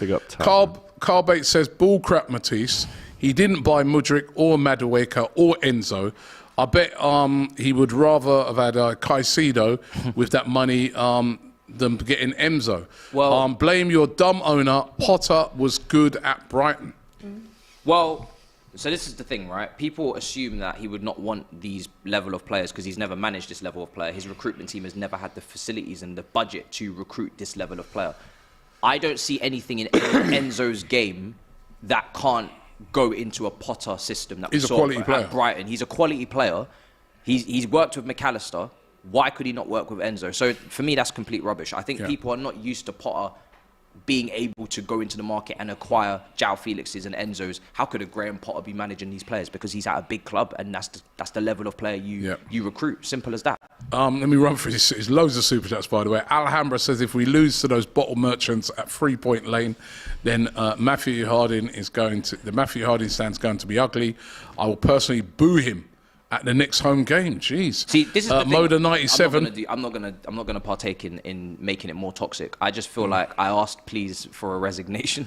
Big up tie. Carl Bates says, bull crap, Matisse. He didn't buy Mudryk or Madueke or Enzo. I bet he would rather have had Caicedo with that money than getting Enzo. Well, blame your dumb owner. Potter was good at Brighton. Well, so this is the thing, right? People assume that he would not want these level of players because he's never managed this level of player. His recruitment team has never had the facilities and the budget to recruit this level of player. I don't see anything in Enzo's game that can't go into a Potter system that we saw at Brighton. He's a quality player. He's worked with McAllister. Why could he not work with Enzo? So for me, that's complete rubbish. I think people are not used to Potter being able to go into the market and acquire João Felix's and Enzo's. How could a Graham Potter be managing these players? Because he's at a big club, and that's the level of player you recruit. Simple as that. Let me run through this. There's loads of super chats, by the way. Alhambra says, if we lose to those bottle merchants at 3 Point Lane, then Matthew Harding stand's going to be ugly. I will personally boo him at the next home game. Jeez. See, this is the thing. Moda 97. I'm not gonna partake in making it more toxic. I just feel like I asked please for a resignation,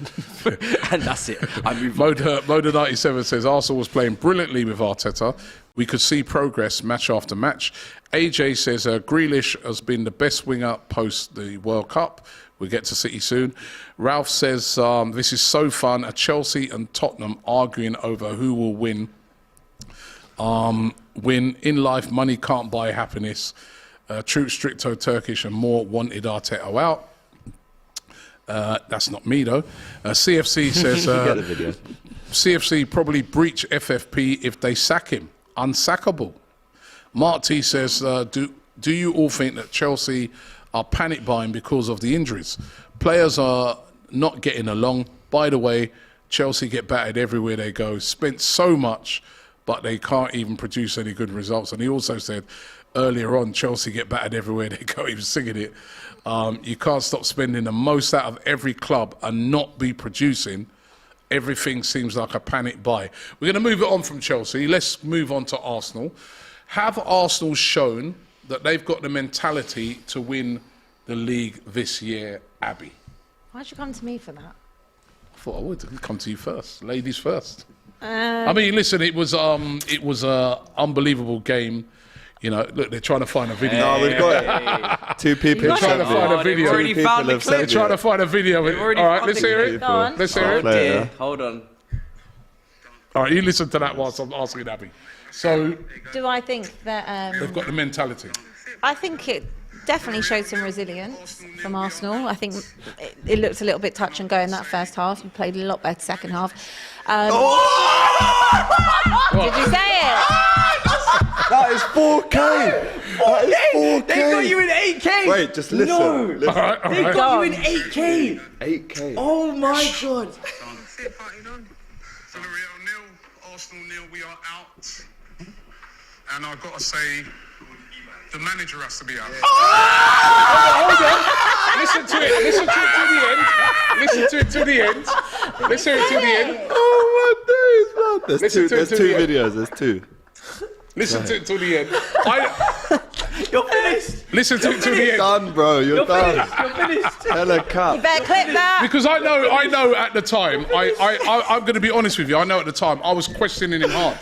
and that's it. I move on. Moda 97 says Arsenal was playing brilliantly with Arteta. we could see progress match after match. AJ says Grealish has been the best winger post the World Cup. We'll get to City soon. Ralph says this is so fun. Chelsea and Tottenham arguing over who will win. Win in life, money can't buy happiness. True Stricto Turkish and more wanted Arteta out. That's not me though. CFC says Get the video. CFC probably breach FFP if they sack him. Unsackable. Mark T says, do you all think that Chelsea are panic buying because of the injuries? Players are not getting along. By the way, Chelsea get battered everywhere they go. Spent so much, but they can't even produce any good results. And he also said earlier on, Chelsea get battered everywhere they go. He was singing it. You can't stop spending the most out of every club and not be producing. Everything seems like a panic buy. We're going to move it on from Chelsea. Let's move on to Arsenal. Have Arsenal shown that they've got the mentality to win the league this year, Abby? Why'd you come to me for that? I thought I would come to you first. Ladies first. I mean, listen, it was a unbelievable game. You know, look, they're trying to find a video. No, we've got two people. They're trying to find a video. already found the clip. They're trying to find a video. All right, let's hear it. Go on. Let's hear it. Yeah. Hold on. All right, you listen to that whilst I'm asking Abby. So Do I think that... they've got the mentality. I think it definitely showed some resilience from Arsenal. I think it looked a little bit touch and go in that first half. You played a lot better second half. Did you say it? That is 4K. That is 4K. They got you in 8K. Wait, just listen. No. Listen. All right. They got you in 8K. 8K. Oh my God. Villarreal nil, Arsenal nil. We are out. And I've got to say, the manager has to be out. Hold on. Listen to it. Listen to it to the end. Listen to it to the end. Listen to it to the end. Oh my days, man. There's Listen two. to it There's to two the end. videos. There's two. Listen to it to the end. You're finished. Listen to it to the You're end. done, bro. You're done. You're finished. Hella cap. Better clip that. Because I know at the time, I'm going to be honest with you, I know at the time, I was questioning him hard.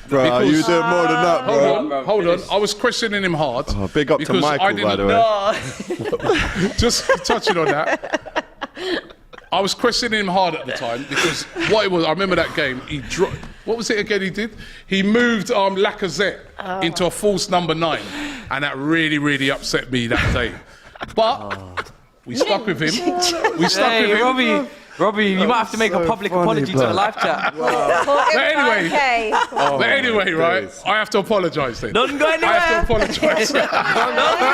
Bro, Because- you doing more than that, bro. Hold on. I was questioning him hard. Oh, big up to because Michael, I by didn't- the way. Just touching on that. I was questioning him hard at the time because what it was, I remember that game, he dropped, what was it again he did? He moved Lacazette into a false number 9 and that really, really upset me that day. But we stuck with him. We stuck with him. Robbie, you might have to make a public funny, apology to bro. the live chat. But anyway, Okay. but anyway, right, days. I have to apologise then. Don't go I have to anywhere. apologise.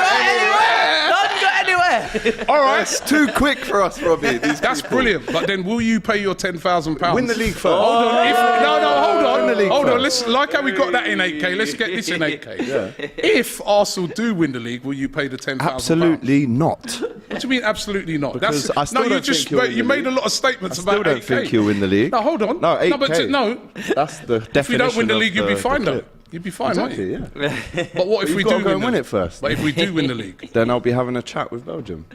Don't go anywhere. All right. That's too quick for us, Robbie. These That's people. brilliant. But then will you pay your £10,000? Win the league first. Hold on. Hold on. Win the league Hold on. first. Let's, like how we got that in 8K, let's get this in 8K. Yeah. If Arsenal do win the league, will you pay the £10,000? Absolutely not. What do you mean absolutely not? Because I still you don't just think you'll win you the made league. a lot of statements I about still don't 8K. think you'll win the league. No, hold on. No, 8K. but no. That's the definition. If we don't win the of league, you'll be fine the though. clip. You'll be fine, Exactly, won't you? yeah. But what if You've we got do to go win and the win league? it first. But if we do win the league, Then I'll be having a chat with Belgium.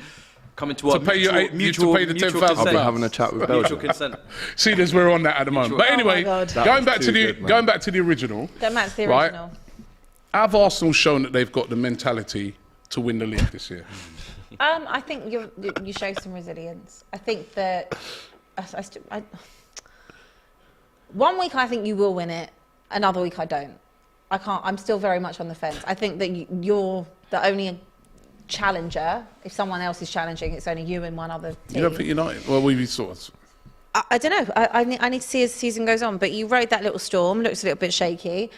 Coming to our pay you eight- you to pay the mutual £10,000. I'll be consent. having a chat with Mutual Belgium. consent. see, as we're on that at the moment. But anyway, God. That going was back to too the good, man. going back to the original. Don't match the Right. original. Have Arsenal shown that they've got the mentality to win the league this year? I think you show some resilience. I think that one week I think you will win it, another week I don't. I can't. I'm still very much on the fence. I think that you're the only challenger. If someone else is challenging, it's only you and one other team. You don't think United? Well, we sort of. I don't know. I need to see as the season goes on. But you rode that little storm. Looks a little bit shaky.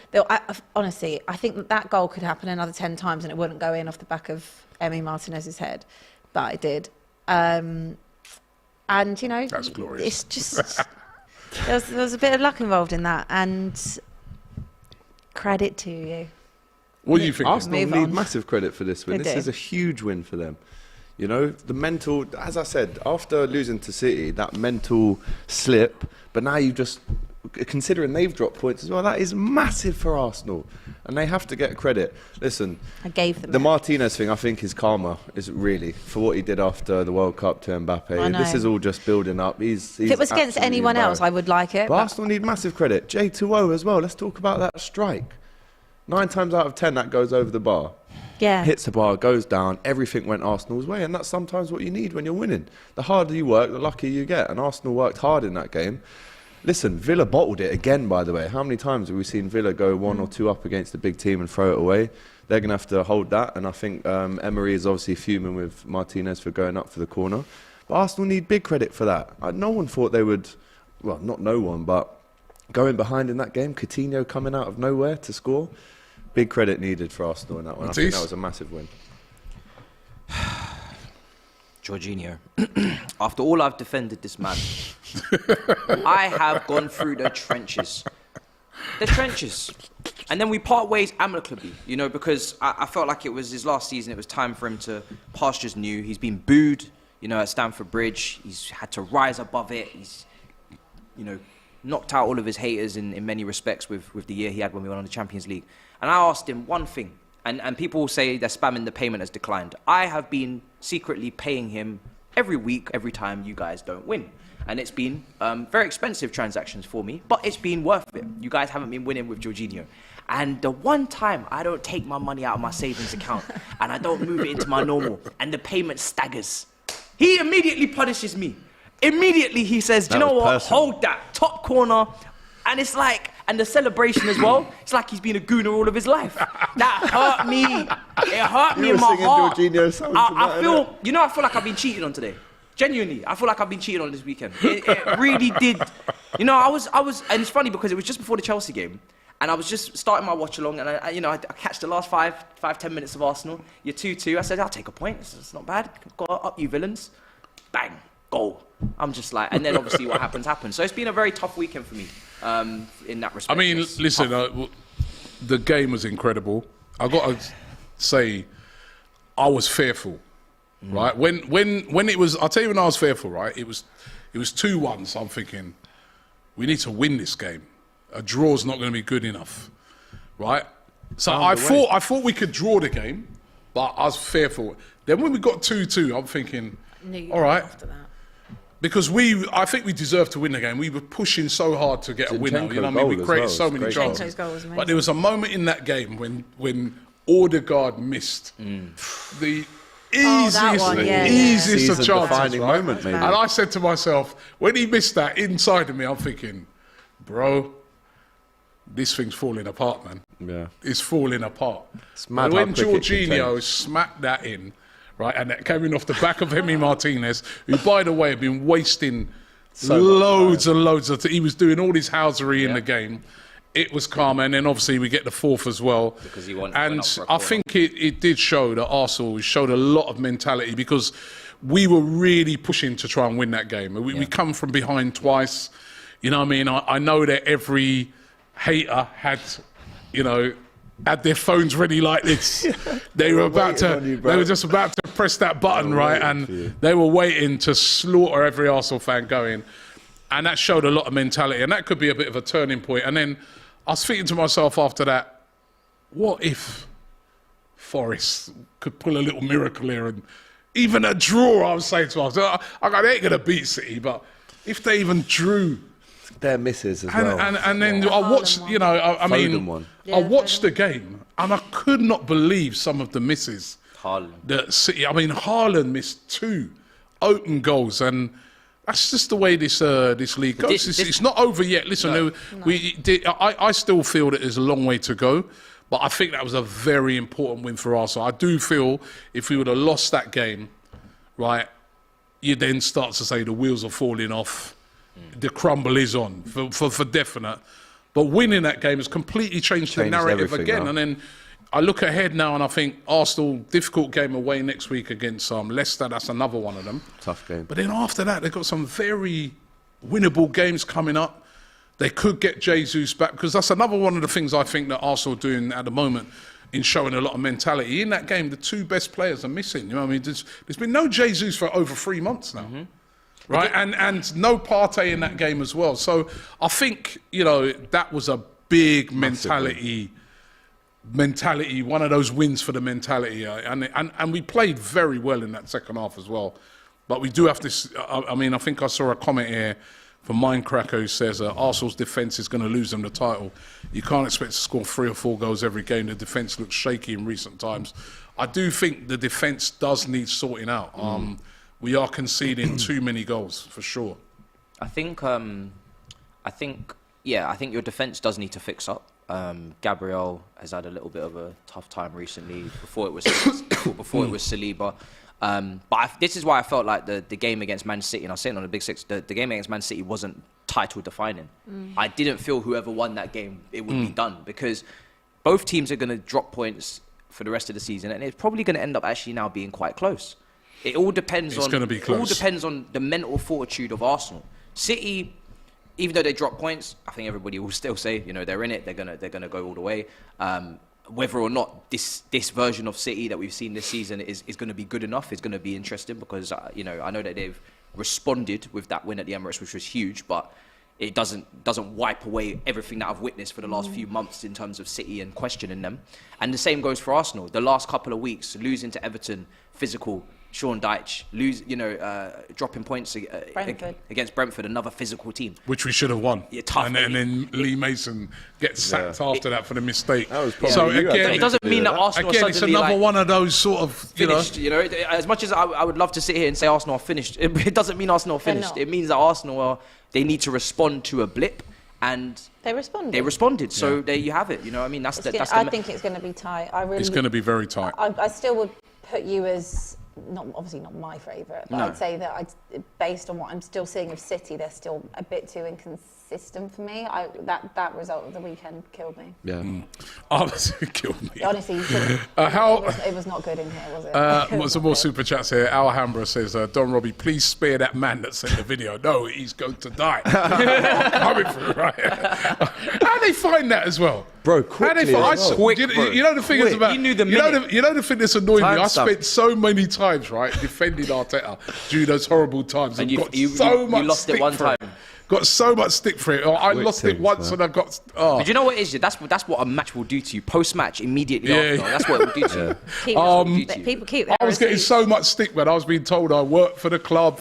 Honestly, I think that goal could happen another 10 times and it wouldn't go in off the back of Emi Martinez's head. But it did. And, you know... That's glorious. It's just... there was a bit of luck involved in that. And credit to you. What do you think? Arsenal Move need on. massive credit for this win. They This do. is a huge win for them. You know, the mental, as I said, after losing to City, that mental slip, but now you just, considering they've dropped points as well, that is massive for Arsenal. And they have to get credit. Listen, I gave them the it. Martinez thing, I think, is karma, is really, for what he did after the World Cup to I Mbappe. know. This is all just building up. He's If it was against absolutely anyone else, embarrassed. I would like it. But But Arsenal need massive credit. J2O as well. Let's talk about that strike. 9 times out of 10, that goes over the bar. Yeah. Hits the bar, goes down, everything went Arsenal's way, and that's sometimes what you need when you're winning. The harder you work, the luckier you get, and Arsenal worked hard in that game. Listen, Villa bottled it again, by the way. How many times have we seen Villa go 1 or 2 up against a big team and throw it away? They're going to have to hold that, and I think Emery is obviously fuming with Martinez for going up for the corner. But Arsenal need big credit for that. No one thought they would, well, not no one, but going behind in that game, Coutinho coming out of nowhere to score. Big credit needed for Arsenal in that one. I think that was a massive win. Jorginho, after all I've defended this man, I have gone through the trenches. The trenches. And then we part ways amicably, you know, because I felt like it was his last season. It was time for him to pastures new. He's been booed, you know, at Stamford Bridge. He's had to rise above it. He's, you know, knocked out all of his haters in many respects with the year he had when we won the Champions League. And I asked him one thing, and people will say they're spamming the payment has declined. I have been secretly paying him every week, every time you guys don't win. And it's been very expensive transactions for me, but it's been worth it. You guys haven't been winning with Jorginho. And the one time I don't take my money out of my savings account and I don't move it into my normal and the payment staggers, he immediately punishes me. Immediately he says, do you know what, hold that top corner. And it's like, and the celebration as well, it's like he's been a gooner all of his life. That hurt me. It hurt me in my heart. I feel, you know, I feel like I've been cheated on today. Genuinely, I feel like I've been cheated on this weekend. It really did. You know, I was, and it's funny because it was just before the Chelsea game, and I was just starting my watch along, and I catch the last 5-10 minutes of Arsenal. You're 2-2. I said, I'll take a point. It's not bad. Go up, you villains. Bang, goal. I'm just like, and then obviously what happens. So it's been a very tough weekend for me in that respect. I mean, listen, the game was incredible. I got to say, I was fearful. Right, when it was, I'll tell you when I was fearful. Right, it was 2-1. So I'm thinking, we need to win this game. A draw's not going to be good enough, right? So I thought we could draw the game, but I was fearful. Then when we got 2-2, I'm thinking, all right, after that. Because I think we deserved to win the game. We were pushing so hard to get a winner. You know what I mean? We created so many chances. But there was a moment in that game when Odegaard missed the easiest of chances, right? Moment, maybe. And I said to myself, when he missed that, inside of me, I'm thinking, bro, this thing's falling apart, man. Yeah. It's falling apart. It's mad and when how quick it can Jorginho change. smacked that in, right, and that came in off the back of Emi Martinez, who, by the way, had been wasting loads and loads of he was doing all his housery in the game. It was calm, and then obviously we get the fourth as well. Because he went and up for a I corner. think it did show that Arsenal showed a lot of mentality because we were really pushing to try and win that game. We come from behind twice. You know what I mean? I know that every hater had their phones ready like this. They were just about to press that button, right? And they were waiting to slaughter every Arsenal fan going. And that showed a lot of mentality. And that could be a bit of a turning point. And then I was thinking to myself after that, what if Forest could pull a little miracle here and even a draw? I was saying to myself, they ain't going to beat City, but if they even drew. Their misses as well. And then I watched, I watched the game and I could not believe some of the misses. That City, Haaland missed 2 open goals, and that's just the way this league goes. It's not over yet. Listen, I still feel that there's a long way to go, but I think that was a very important win for Arsenal. I do feel if we would have lost that game, right, you then start to say the wheels are falling off. The crumble is on for definite. But winning that game has completely changed the narrative again. And then I look ahead now and I think Arsenal, difficult game away next week against Leicester. That's another one of them. Tough game. But then after that, they've got some very winnable games coming up. They could get Jesus back because that's another one of the things I think that Arsenal are doing at the moment in showing a lot of mentality. In that game, the 2 best players are missing. You know what I mean? There's been no Jesus for over 3 months now. Mm-hmm. Right, and no Partey in that game as well. So I think, that was a big mentality, one of those wins for the mentality. And we played very well in that second half as well. But we do have this, I think I saw a comment here from Mindcracker, who says Arsenal's defence is going to lose them the title. You can't expect to score 3 or 4 goals every game. The defence looks shaky in recent times. I do think the defence does need sorting out. We are conceding too many goals, for sure. I think your defence does need to fix up. Gabriel has had a little bit of a tough time recently. Before it was Saliba. But this is why I felt like the game against Man City, and I was saying on the Big Six, the game against Man City wasn't title defining. I didn't feel whoever won that game, it would be done, because both teams are going to drop points for the rest of the season, and it's probably going to end up actually now being quite close. It all depends on the mental fortitude of Arsenal. City, even though they drop points, I think everybody will still say, they're in it. They're gonna go all the way. Whether or not this version of City that we've seen this season is going to be good enough is going to be interesting, because I know that they've responded with that win at the Emirates, which was huge, but it doesn't wipe away everything that I've witnessed for the last few months in terms of City and questioning them. And the same goes for Arsenal. The last couple of weeks, losing to Everton, physical. Sean Dyche dropping points against Brentford, another physical team, which we should have won. Yeah, tough, and then Lee Mason gets sacked after that for the mistake. That was probably so again, it doesn't mean that Arsenal are it's another one of those sort of finished. As much as I would love to sit here and say Arsenal are finished, it doesn't mean Arsenal are finished. It means that Arsenal they need to respond to a blip. And they responded. So there you have it. I mean, I think it's going to be tight. It's going to be very tight. I still would put you as obviously not my favourite, but I'd say that based on what I'm still seeing of City, they're still a bit too inconsistent for me. That result of the weekend killed me. Yeah, honestly, it killed me. Honestly, it was not good in here, was it? Some more super chats here. Alhambra says, Don Robbie, please spare that man that sent the video. No, he's going to die. Coming through, right? How they find that as well? Bro, quickly. You know the thing is about... You knew the minute. You know the thing that's annoying me? I spent so many times, right, defending Arteta during those horrible times. And you lost it one time. Got so much stick for it. I lost it once and I got... But you know what it is? That's what a match will do to you. Post-match, immediately after. That's what it will do to you. People keep their I was getting so much stick, man. I was being told I work for the club,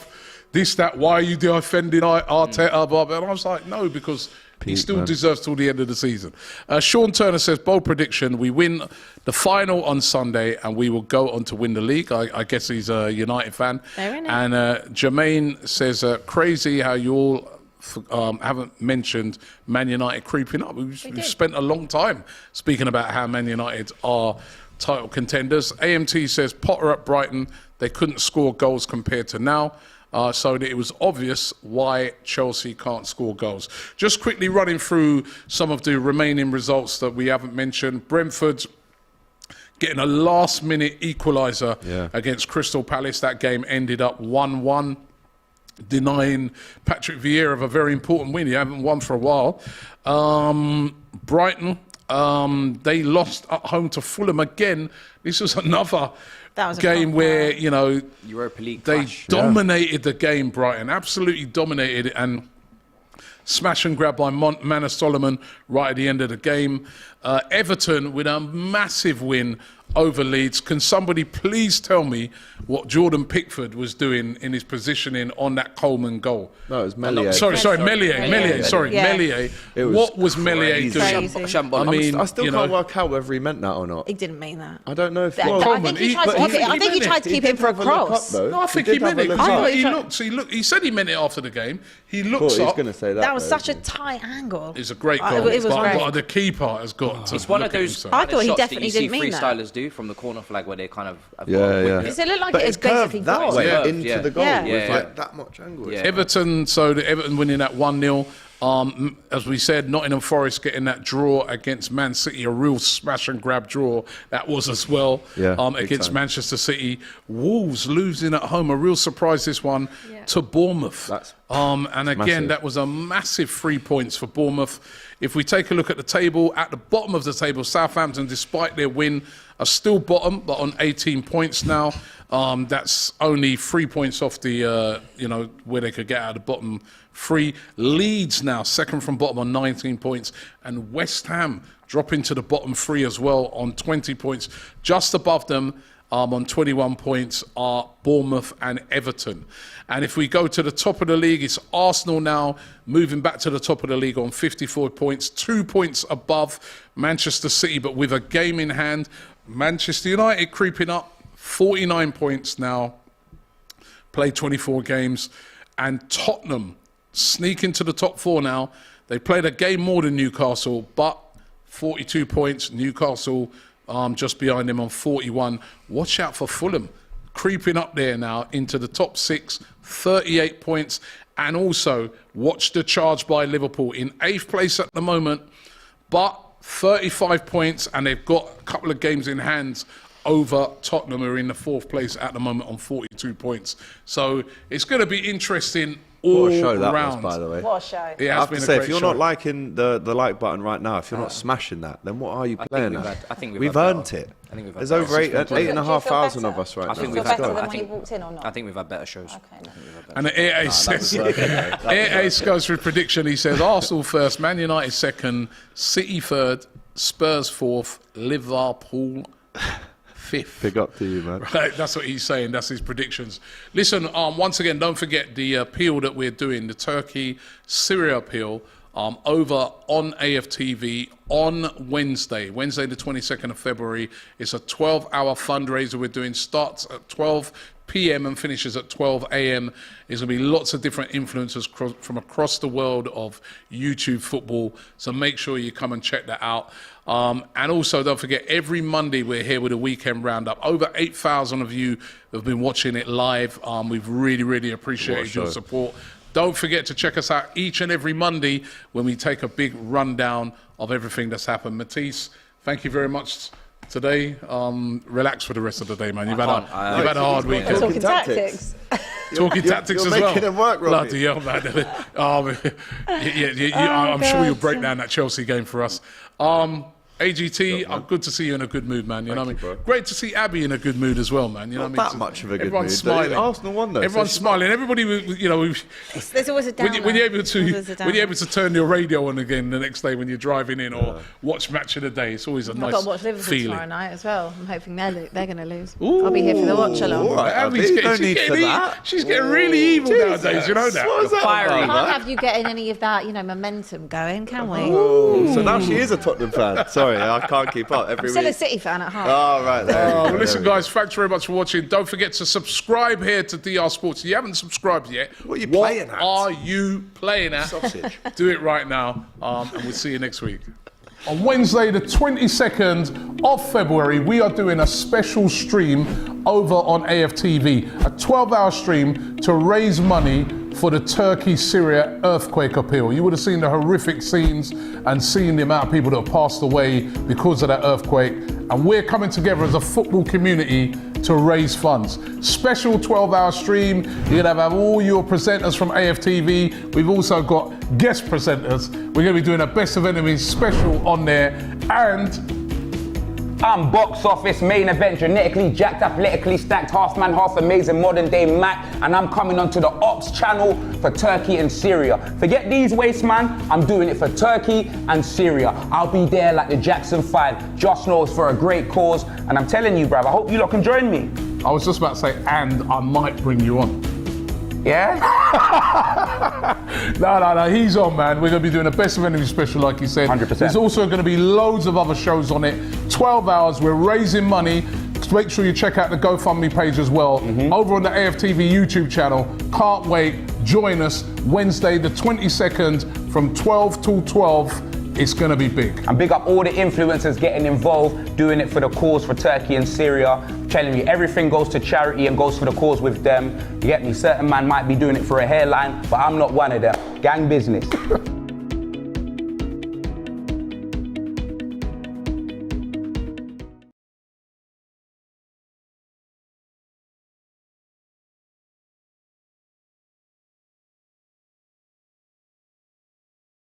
this, that, why are you defending Arteta, blah, blah. And I was like, no, because... He still deserves till the end of the season. Sean Turner says, bold prediction, we win the final on Sunday and we will go on to win the league. I guess he's a United fan. And Jermaine says, crazy how you all haven't mentioned Man United creeping up. We've spent a long time speaking about how Man United are title contenders. AMT says, Potter at Brighton, they couldn't score goals compared to now. So that it was obvious why Chelsea can't score goals. Just quickly running through some of the remaining results that we haven't mentioned. Brentford getting a last-minute equaliser against Crystal Palace. That game ended up 1-1, denying Patrick Vieira of a very important win. He hadn't won for a while. Brighton, they lost at home to Fulham again. This was another... That was a game where, Europa League they clash. dominated the game, Brighton, absolutely dominated it, and smash and grab by Manor Solomon right at the end of the game. Everton with a massive win over Leeds. Can somebody please tell me what Jordan Pickford was doing in his positioning on that Coleman goal? No, it was Meslier. Meslier. What was Meslier doing? I still can't work out whether he meant that or not. He didn't mean that. I don't know if... I think he tried to keep him for a cross. No, I think he meant it. He said he meant it after the game. He looks up. That was such a tight angle. It's a great goal. But the keeper has got to... It's one of those... I thought he definitely didn't mean that. Freestylers do from the corner flag where they kind of have Does it look like it is basically that way into the goal with like that much angle? Everton, so the Everton winning that 1-0. As we said, Nottingham Forest getting that draw against Man City, a real smash and grab draw that was as well against Manchester City. Wolves losing at home, a real surprise this one to Bournemouth. And again, massive. That was a massive 3 points for Bournemouth. If we take a look at the table, at the bottom of the table, Southampton, despite their win, are still bottom, but on 18 points now. That's only 3 points off the, where they could get out of the bottom three. Leeds now, second from bottom on 19 points. And West Ham dropping to the bottom three as well on 20 points. Just above them, on 21 points are Bournemouth and Everton. And if we go to the top of the league, it's Arsenal now moving back to the top of the league on 54 points, 2 points above Manchester City, but with a game in hand. Manchester United creeping up, 49 points now, played 24 games. And Tottenham sneak into the top 4 now. They played a game more than Newcastle, but 42 points. Newcastle just behind them on 41. Watch out for Fulham, creeping up there now into the top 6, 38 points. And also watch the charge by Liverpool in 8th place at the moment, but 35 points, and they've got a couple of games in hand over Tottenham, who are in the 4th place at the moment on 42 points. So it's going to be interesting all What a show that round. was, by the way. What a show. It I has have been to a say, great if you're show. not liking the like button right now, if you're not smashing that, then what are you playing at? I think We've had earned better. it. I think we've had There's better. over It's just been 8,500 better? of us right I now. think Feel we've better had than better. when you walked in or not? I think we've had better shows. Okay. And Ace Ace goes through prediction. He says Arsenal first, Man United second, City third, Spurs fourth, Liverpool fifth. Big up to you, man. Right, that's what he's saying. That's his predictions. Listen, once again, don't forget the appeal that we're doing, the Turkey-Syria appeal, over on AFTV on Wednesday the 22nd of February. It's a 12-hour fundraiser we're doing. Starts at 12 p.m. and finishes at 12 a.m. There's going to be lots of different influencers from across the world of YouTube football. So make sure you come and check that out. And also, don't forget, every Monday we're here with a weekend roundup. Over 8,000 of you have been watching it live. We've really, really appreciated your support. Don't forget to check us out each and every Monday when we take a big rundown of everything that's happened. Matisse, thank you very much today. Relax for the rest of the day, man. You've had a hard week. Talking tactics. Talking tactics you're as well. making them work, Robbie. Bloody hell, man. I'm sure you'll break down that Chelsea game for us. AGT, good to see you in a good mood, man. You know what I mean? Great to see Abby in a good mood as well, man. You know Not what I mean? that much of a good Everyone's mood. smiling. Arsenal won, though. Everyone's so smiling. Everybody, you know, There's always a downer. when you're able Always a downer. to turn your radio on again the next day when you're driving in or watch Match of the Day, it's always a I've nice got to watch Liverpool feeling. tomorrow night as well. I'm hoping they're going to lose. I'll be here for the watch along. all right, Abby's Abby, getting, no she's need getting for that. She's getting really evil nowadays. You know that. What was that Fiery. about, We can't man? have you getting any of that, momentum going, can we? Oh, so now she is a Tottenham fan. Sorry, I can't keep up every Still a week. City fan at heart. Oh, right there. Well, listen, guys, thanks very much for watching. Don't forget to subscribe here to DR Sports. If you haven't subscribed yet, What are you playing at? are you playing at? Sausage. Do it right now, and we'll see you next week. On Wednesday, the 22nd of February, we are doing a special stream over on AFTV, a 12-hour stream to raise money for the Turkey-Syria earthquake appeal. You would have seen the horrific scenes and seen the amount of people that have passed away because of that earthquake. And we're coming together as a football community to raise funds. Special 12-hour stream. You're going to have all your presenters from AFTV. We've also got guest presenters. We're going to be doing a Best of Enemies special on there. And I'm box office, main event, genetically jacked, athletically stacked, half man, half amazing, modern day Mac, and I'm coming onto the Ops channel for Turkey and Syria. Forget these wastes, man. I'm doing it for Turkey and Syria. I'll be there like the Jackson 5. Just knows for a great cause, and I'm telling you, bruv, I hope you lot can join me. I was just about to say, and I might bring you on. Yeah? No, he's on, man. We're going to be doing a Best of Enemies special, like you said. 100%. There's also going to be loads of other shows on it. 12 hours, we're raising money. Make sure you check out the GoFundMe page as well. Over on the AFTV YouTube channel. Can't wait. Join us Wednesday the 22nd from 12 till 12. It's going to be big. And big up all the influencers getting involved, doing it for the cause for Turkey and Syria. Telling you, everything goes to charity and goes for the cause with them. You get me? Certain man might be doing it for a hairline, but I'm not one of them. Gang business.